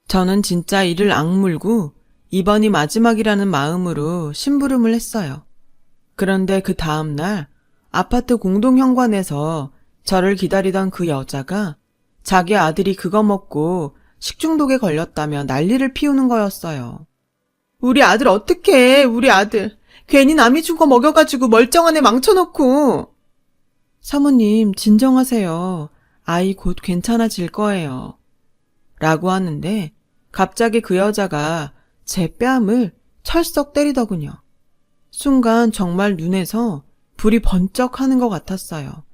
저는 진짜 이를 악물고 이번이 마지막이라는 마음으로 심부름을 했어요. 그런데 그 다음날 아파트 공동현관에서 저를 기다리던 그 여자가 자기 아들이 그거 먹고 식중독에 걸렸다며 난리를 피우는 거였어요. 우리 아들 어떡해, 우리 아들. 괜히 남이 준 거 먹여가지고 멀쩡한 애 망쳐놓고. 사모님, 진정하세요. 아이 곧 괜찮아질 거예요. 라고 하는데 갑자기 그 여자가 제 뺨을 철썩 때리더군요. 순간 정말 눈에서 불이 번쩍 하는 것 같았어요.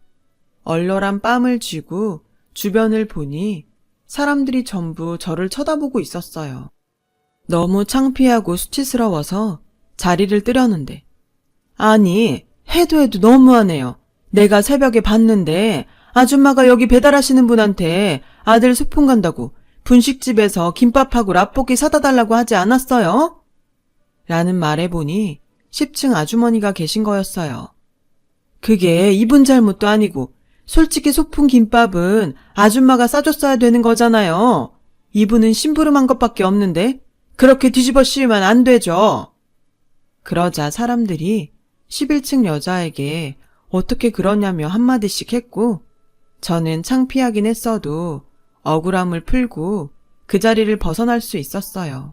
얼얼한 뺨을 쥐고 주변을 보니 사람들이 전부 저를 쳐다보고 있었어요. 너무 창피하고 수치스러워서 자리를 뜨려는데 아니 해도 너무하네요. 내가 새벽에 봤는데 아줌마가 여기 배달하시는 분한테 아들 소풍 간다고 분식집에서 김밥하고 라볶이 사다 달라고 하지 않았어요? 라는 말에 보니 10층 아주머니가 계신 거였어요. 그게 이분 잘못도 아니고 솔직히 소풍 김밥은 아줌마가 싸줬어야 되는 거잖아요. 이분은 심부름한 것밖에 없는데 그렇게 뒤집어 씌우면 안 되죠. 그러자 사람들이 11층 여자에게 어떻게 그러냐며 한마디씩 했고 저는 창피하긴 했어도 억울함을 풀고 그 자리를 벗어날 수 있었어요.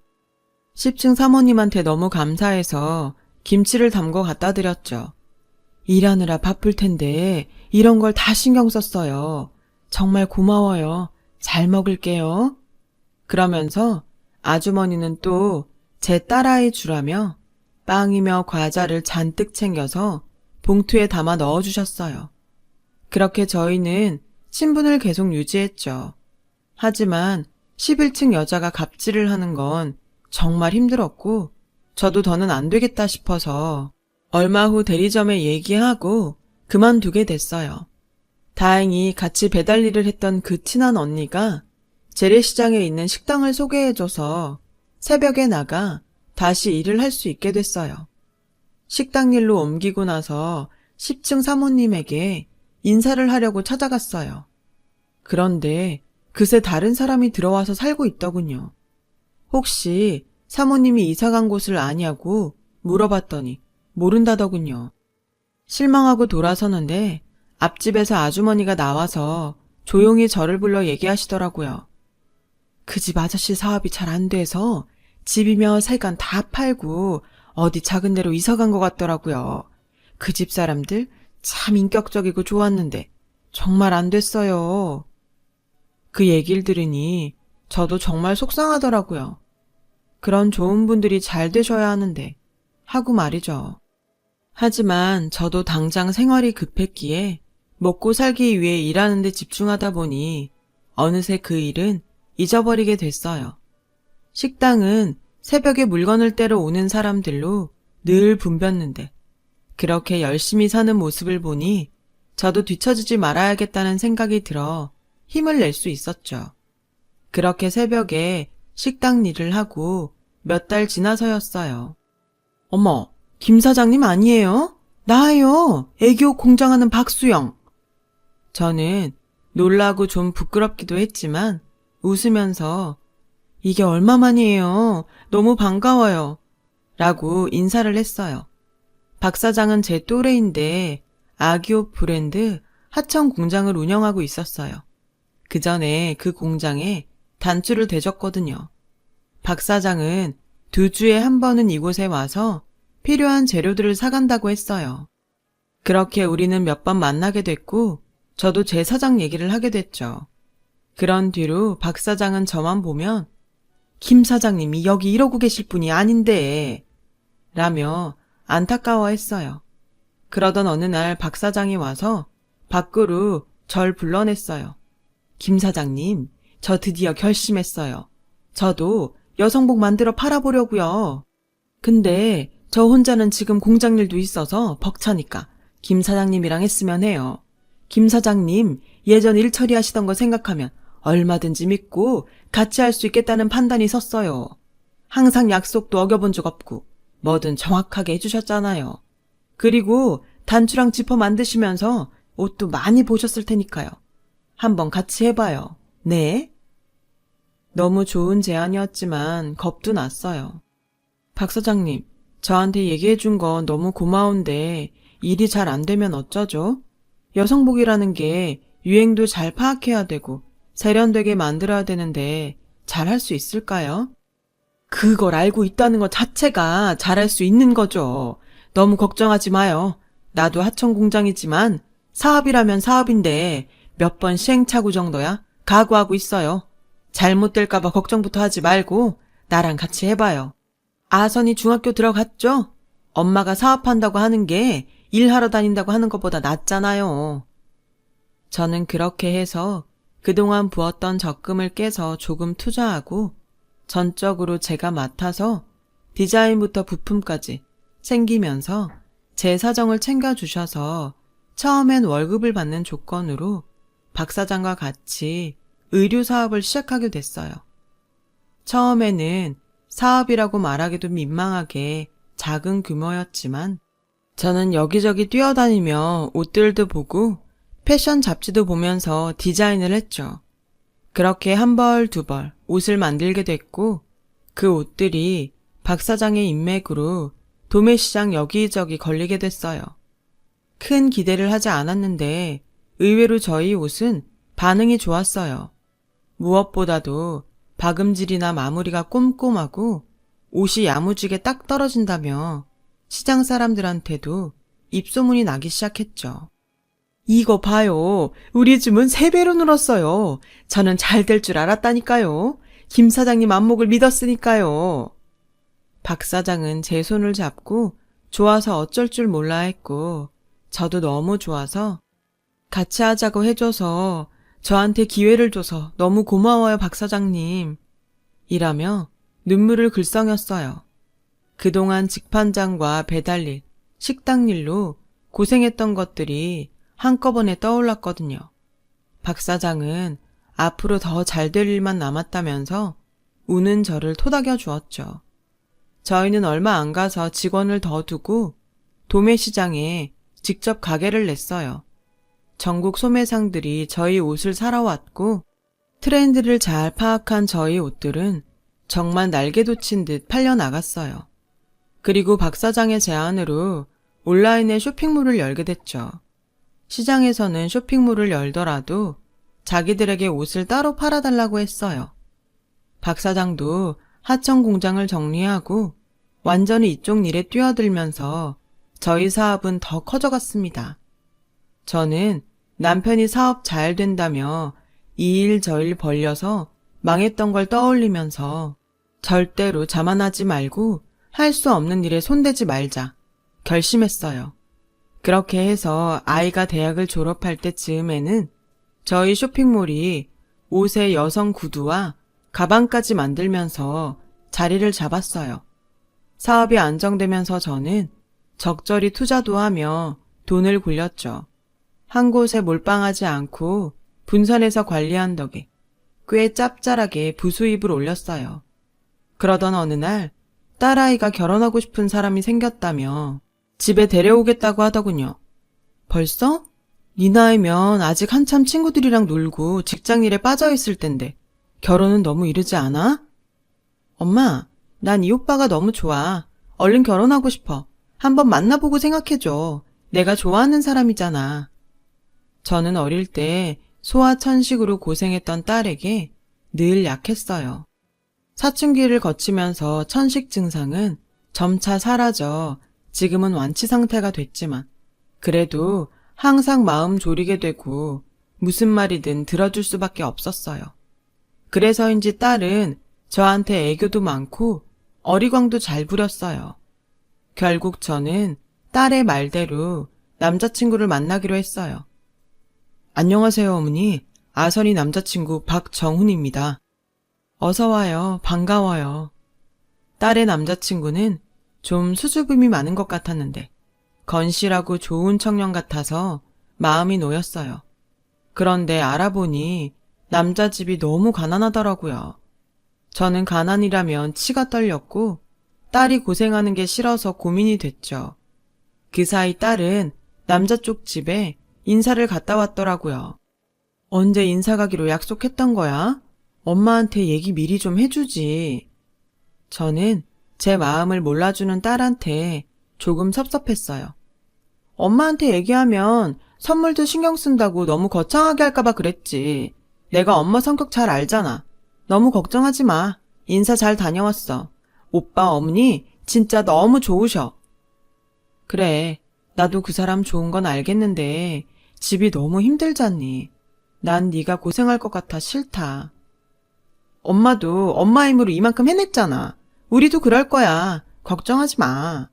10층 사모님한테 너무 감사해서 김치를 담궈 갖다 드렸죠. 일하느라 바쁠 텐데 이런 걸 다 신경 썼어요. 정말 고마워요. 잘 먹을게요. 그러면서 아주머니는 또 제 딸아이 주라며 빵이며 과자를 잔뜩 챙겨서 봉투에 담아 넣어주셨어요. 그렇게 저희는 친분을 계속 유지했죠. 하지만 11층 여자가 갑질을 하는 건 정말 힘들었고 저도 더는 안 되겠다 싶어서 얼마 후 대리점에 얘기하고 그만두게 됐어요. 다행히 같이 배달 일을 했던 그 친한 언니가 재래시장에 있는 식당을 소개해줘서 새벽에 나가 다시 일을 할 수 있게 됐어요. 식당 일로 옮기고 나서 10층 사모님에게 인사를 하려고 찾아갔어요. 그런데 그새 다른 사람이 들어와서 살고 있더군요. 혹시 사모님이 이사간 곳을 아냐고 물어봤더니 모른다더군요. 실망하고 돌아서는데 앞집에서 아주머니가 나와서 조용히 저를 불러 얘기하시더라고요. 그 집 아저씨 사업이 잘 안 돼서 집이며 세간 다 팔고 어디 작은 데로 이사간 것 같더라고요. 그 집 사람들 참 인격적이고 좋았는데 정말 안 됐어요. 그 얘기를 들으니 저도 정말 속상하더라고요. 그런 좋은 분들이 잘 되셔야 하는데 하고 말이죠. 하지만 저도 당장 생활이 급했기에 먹고 살기 위해 일하는 데 집중하다 보니 어느새 그 일은 잊어버리게 됐어요. 식당은 새벽에 물건을 떼러 오는 사람들로 늘 붐볐는데 그렇게 열심히 사는 모습을 보니 저도 뒤처지지 말아야겠다는 생각이 들어 힘을 낼 수 있었죠. 그렇게 새벽에 식당 일을 하고 몇 달 지나서였어요. 어머, 김 사장님 아니에요? 나예요. 애기옷 공장하는 박수영. 저는 놀라고 좀 부끄럽기도 했지만 웃으면서 이게 얼마만이에요. 너무 반가워요. 라고 인사를 했어요. 박 사장은 제 또래인데 아기옷 브랜드 하청 공장을 운영하고 있었어요. 그 전에 그 공장에 단추를 대줬거든요. 박 사장은 2주에 한 번은 이곳에 와서 필요한 재료들을 사간다고 했어요. 그렇게 우리는 몇 번 만나게 됐고 저도 제 사장 얘기를 하게 됐죠. 그런 뒤로 박 사장은 저만 보면 김 사장님이 여기 이러고 계실 분이 아닌데 라며 안타까워했어요. 그러던 어느 날 박 사장이 와서 밖으로 절 불러냈어요. 김 사장님, 저 드디어 결심했어요. 저도 여성복 만들어 팔아보려고요. 근데 저 혼자는 지금 공장 일도 있어서 벅차니까 김 사장님이랑 했으면 해요. 김 사장님 예전 일 처리하시던 거 생각하면 얼마든지 믿고 같이 할 수 있겠다는 판단이 섰어요. 항상 약속도 어겨본 적 없고 뭐든 정확하게 해주셨잖아요. 그리고 단추랑 지퍼 만드시면서 옷도 많이 보셨을 테니까요. 한번 같이 해봐요. 네? 너무 좋은 제안이었지만 겁도 났어요. 박 사장님, 저한테 얘기해준 건 너무 고마운데 일이 잘 안 되면 어쩌죠? 여성복이라는 게 유행도 잘 파악해야 되고 세련되게 만들어야 되는데 잘할 수 있을까요? 그걸 알고 있다는 것 자체가 잘할 수 있는 거죠. 너무 걱정하지 마요. 나도 하청 공장이지만 사업이라면 사업인데 몇 번 시행착오 정도야 각오하고 있어요. 잘못될까봐 걱정부터 하지 말고 나랑 같이 해봐요. 아선이 중학교 들어갔죠? 엄마가 사업한다고 하는 게 일하러 다닌다고 하는 것보다 낫잖아요. 저는 그렇게 해서 그동안 부었던 적금을 깨서 조금 투자하고 전적으로 제가 맡아서 디자인부터 부품까지 챙기면서 제 사정을 챙겨주셔서 처음엔 월급을 받는 조건으로 박 사장과 같이 의류 사업을 시작하게 됐어요. 처음에는 사업이라고 말하기도 민망하게 작은 규모였지만 저는 여기저기 뛰어다니며 옷들도 보고 패션 잡지도 보면서 디자인을 했죠. 그렇게 한 벌, 두 벌 옷을 만들게 됐고 그 옷들이 박 사장의 인맥으로 도매시장 여기저기 걸리게 됐어요. 큰 기대를 하지 않았는데 의외로 저희 옷은 반응이 좋았어요. 무엇보다도 박음질이나 마무리가 꼼꼼하고 옷이 야무지게 딱 떨어진다며 시장 사람들한테도 입소문이 나기 시작했죠. 이거 봐요. 우리 줌은 3배로 늘었어요. 저는 잘 될 줄 알았다니까요. 김 사장님 안목을 믿었으니까요. 박 사장은 제 손을 잡고 좋아서 어쩔 줄 몰라 했고 저도 너무 좋아서 같이 하자고 해줘서 저한테 기회를 줘서 너무 고마워요, 박 사장님. 이라며 눈물을 글썽였어요. 그동안 직판장과 배달일, 식당일로 고생했던 것들이 한꺼번에 떠올랐거든요. 박 사장은 앞으로 더 잘 될 일만 남았다면서 우는 저를 토닥여 주었죠. 저희는 얼마 안 가서 직원을 더 두고 도매시장에 직접 가게를 냈어요. 전국 소매상들이 저희 옷을 사러 왔고 트렌드를 잘 파악한 저희 옷들은 정말 날개 돋친 듯 팔려나갔어요. 그리고 박 사장의 제안으로 온라인에 쇼핑몰을 열게 됐죠. 시장에서는 쇼핑몰을 열더라도 자기들에게 옷을 따로 팔아달라고 했어요. 박 사장도 하청 공장을 정리하고 완전히 이쪽 일에 뛰어들면서 저희 사업은 더 커져갔습니다. 저는 남편이 사업 잘 된다며 이 일 저 일 벌려서 망했던 걸 떠올리면서 절대로 자만하지 말고 할 수 없는 일에 손대지 말자 결심했어요. 그렇게 해서 아이가 대학을 졸업할 때쯤에는 저희 쇼핑몰이 옷의 여성 구두와 가방까지 만들면서 자리를 잡았어요. 사업이 안정되면서 저는 적절히 투자도 하며 돈을 굴렸죠. 한 곳에 몰빵하지 않고 분산해서 관리한 덕에 꽤 짭짤하게 부수입을 올렸어요. 그러던 어느 날 딸아이가 결혼하고 싶은 사람이 생겼다며 집에 데려오겠다고 하더군요. 벌써? 네 나이면 아직 한참 친구들이랑 놀고 직장일에 빠져있을 텐데 결혼은 너무 이르지 않아? 엄마, 난 이 오빠가 너무 좋아. 얼른 결혼하고 싶어. 한번 만나보고 생각해줘. 내가 좋아하는 사람이잖아. 저는 어릴 때 소아천식으로 고생했던 딸에게 늘 약했어요. 사춘기를 거치면서 천식 증상은 점차 사라져 지금은 완치 상태가 됐지만 그래도 항상 마음 졸이게 되고 무슨 말이든 들어줄 수밖에 없었어요. 그래서인지 딸은 저한테 애교도 많고 어리광도 잘 부렸어요. 결국 저는 딸의 말대로 남자친구를 만나기로 했어요. 안녕하세요, 어머니. 아선이 남자친구 박정훈입니다. 어서 와요. 반가워요. 딸의 남자친구는 좀 수줍음이 많은 것 같았는데 건실하고 좋은 청년 같아서 마음이 놓였어요. 그런데 알아보니 남자 집이 너무 가난하더라고요. 저는 가난이라면 치가 떨렸고 딸이 고생하는 게 싫어서 고민이 됐죠. 그 사이 딸은 남자 쪽 집에 인사를 갔다 왔더라고요. 언제 인사 가기로 약속했던 거야? 엄마한테 얘기 미리 좀 해주지. 저는 제 마음을 몰라주는 딸한테 조금 섭섭했어요. 엄마한테 얘기하면 선물도 신경 쓴다고 너무 거창하게 할까봐 그랬지. 내가 엄마 성격 잘 알잖아. 너무 걱정하지 마. 인사 잘 다녀왔어. 오빠 어머니 진짜 너무 좋으셔. 그래, 나도 그 사람 좋은 건 알겠는데 집이 너무 힘들잖니. 난 네가 고생할 것 같아 싫다. 엄마도 엄마 힘으로 이만큼 해냈잖아. 우리도 그럴 거야. 걱정하지 마.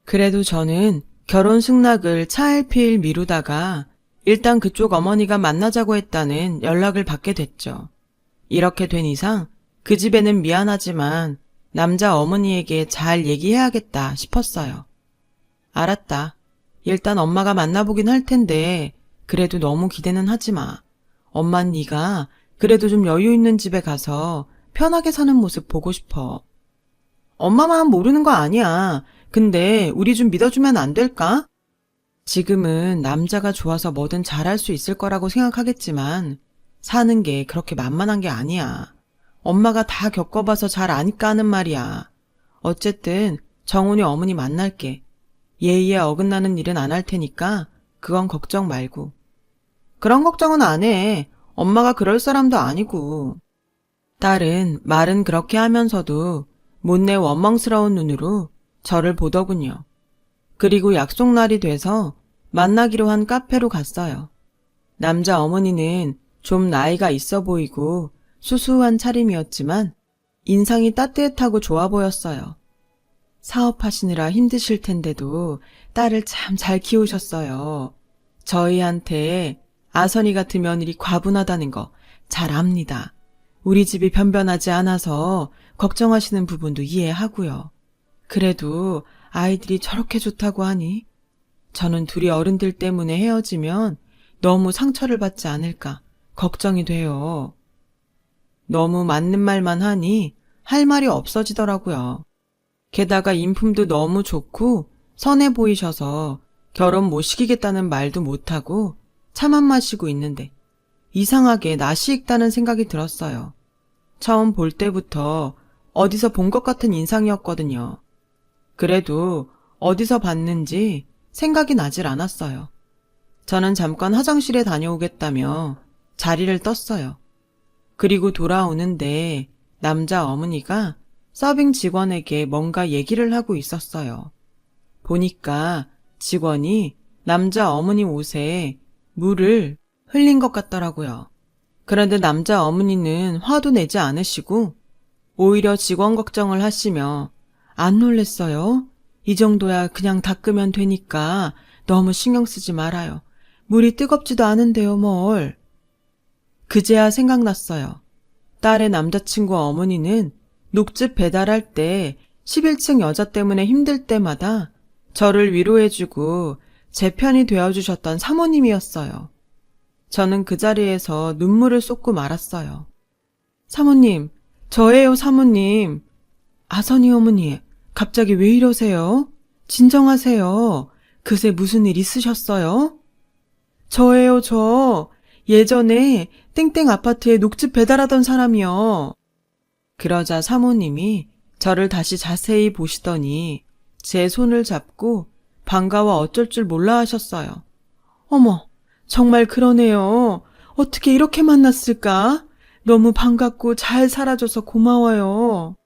그래도 저는 결혼 승낙을 차일피일 미루다가 일단 그쪽 어머니가 만나자고 했다는 연락을 받게 됐죠. 이렇게 된 이상 그 집에는 미안하지만 남자 어머니에게 잘 얘기해야겠다 싶었어요. 알았다. 일단 엄마가 만나보긴 할 텐데 그래도 너무 기대는 하지 마. 엄만 네가 그래도 좀 여유 있는 집에 가서 편하게 사는 모습 보고 싶어. 엄마만 모르는 거 아니야. 근데 우리 좀 믿어주면 안 될까? 지금은 남자가 좋아서 뭐든 잘할 수 있을 거라고 생각하겠지만 사는 게 그렇게 만만한 게 아니야. 엄마가 다 겪어봐서 잘 아니까 하는 말이야. 어쨌든 정훈이 어머니 만날게. 예의에 어긋나는 일은 안 할 테니까 그건 걱정 말고. 그런 걱정은 안 해. 엄마가 그럴 사람도 아니고. 딸은 말은 그렇게 하면서도 못내 원망스러운 눈으로 저를 보더군요. 그리고 약속날이 돼서 만나기로 한 카페로 갔어요. 남자 어머니는 좀 나이가 있어 보이고 수수한 차림이었지만 인상이 따뜻하고 좋아 보였어요. 사업하시느라 힘드실 텐데도 딸을 참 잘 키우셨어요. 저희한테 아선이 같은 며느리 과분하다는 거 잘 압니다. 우리 집이 변변하지 않아서 걱정하시는 부분도 이해하고요. 그래도 아이들이 저렇게 좋다고 하니 저는 둘이 어른들 때문에 헤어지면 너무 상처를 받지 않을까 걱정이 돼요. 너무 맞는 말만 하니 할 말이 없어지더라고요. 게다가 인품도 너무 좋고 선해 보이셔서 결혼 못 시키겠다는 말도 못하고 차만 마시고 있는데 이상하게 낯이 익다는 생각이 들었어요. 처음 볼 때부터 어디서 본 것 같은 인상이었거든요. 그래도 어디서 봤는지 생각이 나질 않았어요. 저는 잠깐 화장실에 다녀오겠다며 자리를 떴어요. 그리고 돌아오는데 남자 어머니가 서빙 직원에게 뭔가 얘기를 하고 있었어요. 보니까 직원이 남자 어머니 옷에 물을 흘린 것 같더라고요. 그런데 남자 어머니는 화도 내지 않으시고 오히려 직원 걱정을 하시며 안 놀랬어요? 이 정도야 그냥 닦으면 되니까 너무 신경 쓰지 말아요. 물이 뜨겁지도 않은데요, 뭘. 그제야 생각났어요. 딸의 남자친구 어머니는 녹즙 배달할 때 11층 여자 때문에 힘들 때마다 저를 위로해주고 제 편이 되어주셨던 사모님이었어요. 저는 그 자리에서 눈물을 쏟고 말았어요. 사모님, 저예요, 사모님. 아선이 어머니, 갑자기 왜 이러세요? 진정하세요. 그새 무슨 일 있으셨어요? 저예요, 저. 예전에 땡땡 아파트에 녹즙 배달하던 사람이요. 그러자 사모님이 저를 다시 자세히 보시더니 제 손을 잡고 반가워 어쩔 줄 몰라 하셨어요. 어머, 정말 그러네요. 어떻게 이렇게 만났을까? 너무 반갑고 잘 살아줘서 고마워요.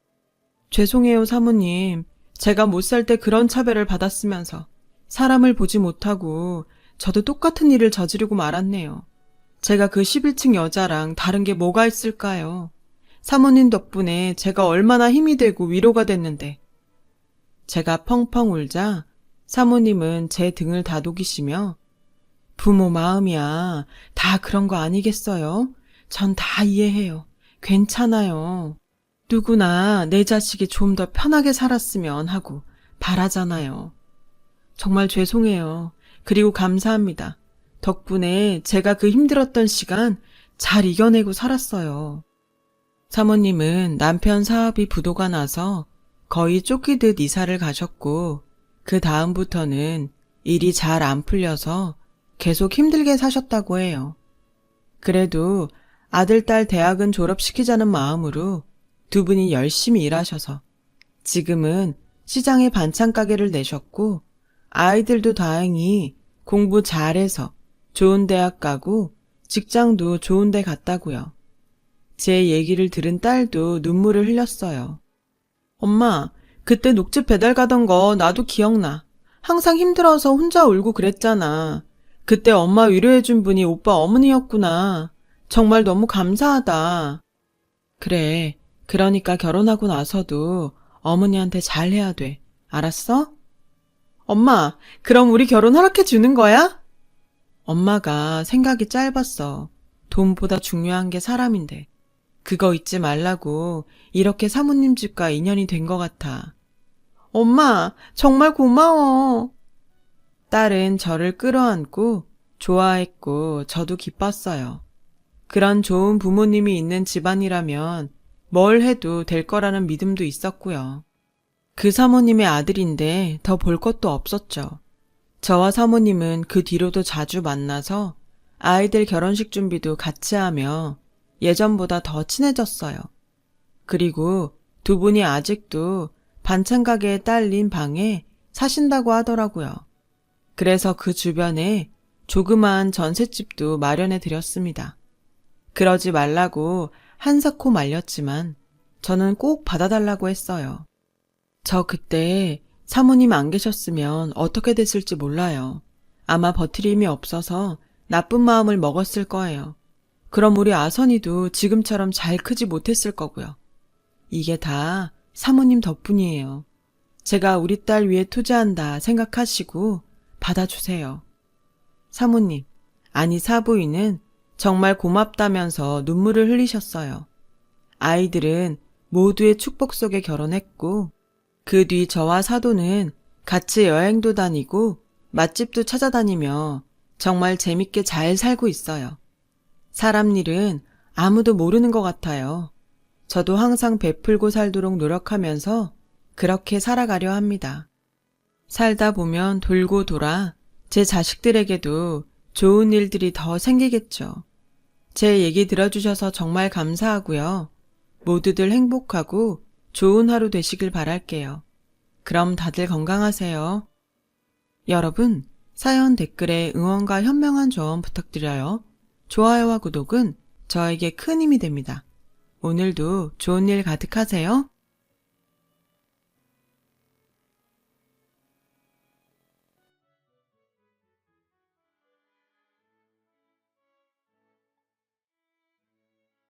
죄송해요, 사모님. 제가 못 살 때 그런 차별을 받았으면서 사람을 보지 못하고 저도 똑같은 일을 저지르고 말았네요. 제가 그 11층 여자랑 다른 게 뭐가 있을까요? 사모님 덕분에 제가 얼마나 힘이 되고 위로가 됐는데. 제가 펑펑 울자 사모님은 제 등을 다독이시며 부모 마음이야. 다 그런 거 아니겠어요? 전 다 이해해요. 괜찮아요. 누구나 내 자식이 좀 더 편하게 살았으면 하고 바라잖아요. 정말 죄송해요. 그리고 감사합니다. 덕분에 제가 그 힘들었던 시간 잘 이겨내고 살았어요. 사모님은 남편 사업이 부도가 나서 거의 쫓기듯 이사를 가셨고 그 다음부터는 일이 잘 안 풀려서 계속 힘들게 사셨다고 해요. 그래도 아들, 딸 대학은 졸업시키자는 마음으로 두 분이 열심히 일하셔서 지금은 시장에 반찬 가게를 내셨고 아이들도 다행히 공부 잘해서 좋은 대학 가고 직장도 좋은 데 갔다고요. 제 얘기를 들은 딸도 눈물을 흘렸어요. 엄마, 그때 녹즙 배달 가던 거 나도 기억나. 항상 힘들어서 혼자 울고 그랬잖아. 그때 엄마 위로해준 분이 오빠 어머니였구나. 정말 너무 감사하다. 그래, 그러니까 결혼하고 나서도 어머니한테 잘해야 돼. 알았어? 엄마, 그럼 우리 결혼 허락해 주는 거야? 엄마가 생각이 짧았어. 돈보다 중요한 게 사람인데. 그거 잊지 말라고 이렇게 사모님 집과 인연이 된 것 같아. 엄마, 정말 고마워. 딸은 저를 끌어안고 좋아했고 저도 기뻤어요. 그런 좋은 부모님이 있는 집안이라면 뭘 해도 될 거라는 믿음도 있었고요. 그 사모님의 아들인데 더 볼 것도 없었죠. 저와 사모님은 그 뒤로도 자주 만나서 아이들 결혼식 준비도 같이 하며 예전보다 더 친해졌어요. 그리고 두 분이 아직도 반찬 가게에 딸린 방에 사신다고 하더라고요. 그래서 그 주변에 조그마한 전셋집도 마련해 드렸습니다. 그러지 말라고 한사코 말렸지만 저는 꼭 받아달라고 했어요. 저 그때 사모님 안 계셨으면 어떻게 됐을지 몰라요. 아마 버티림이 없어서 나쁜 마음을 먹었을 거예요. 그럼 우리 아선이도 지금처럼 잘 크지 못했을 거고요. 이게 다 사모님 덕분이에요. 제가 우리 딸 위해 투자한다 생각하시고 받아주세요. 사모님, 아니 사부인은 정말 고맙다면서 눈물을 흘리셨어요. 아이들은 모두의 축복 속에 결혼했고 그 뒤 저와 사도는 같이 여행도 다니고 맛집도 찾아다니며 정말 재밌게 잘 살고 있어요. 사람 일은 아무도 모르는 것 같아요. 저도 항상 베풀고 살도록 노력하면서 그렇게 살아가려 합니다. 살다 보면 돌고 돌아 제 자식들에게도 좋은 일들이 더 생기겠죠. 제 얘기 들어주셔서 정말 감사하고요. 모두들 행복하고 좋은 하루 되시길 바랄게요. 그럼 다들 건강하세요. 여러분, 사연 댓글에 응원과 현명한 조언 부탁드려요. 좋아요와 구독은 저에게 큰 힘이 됩니다. 오늘도 좋은 일 가득하세요.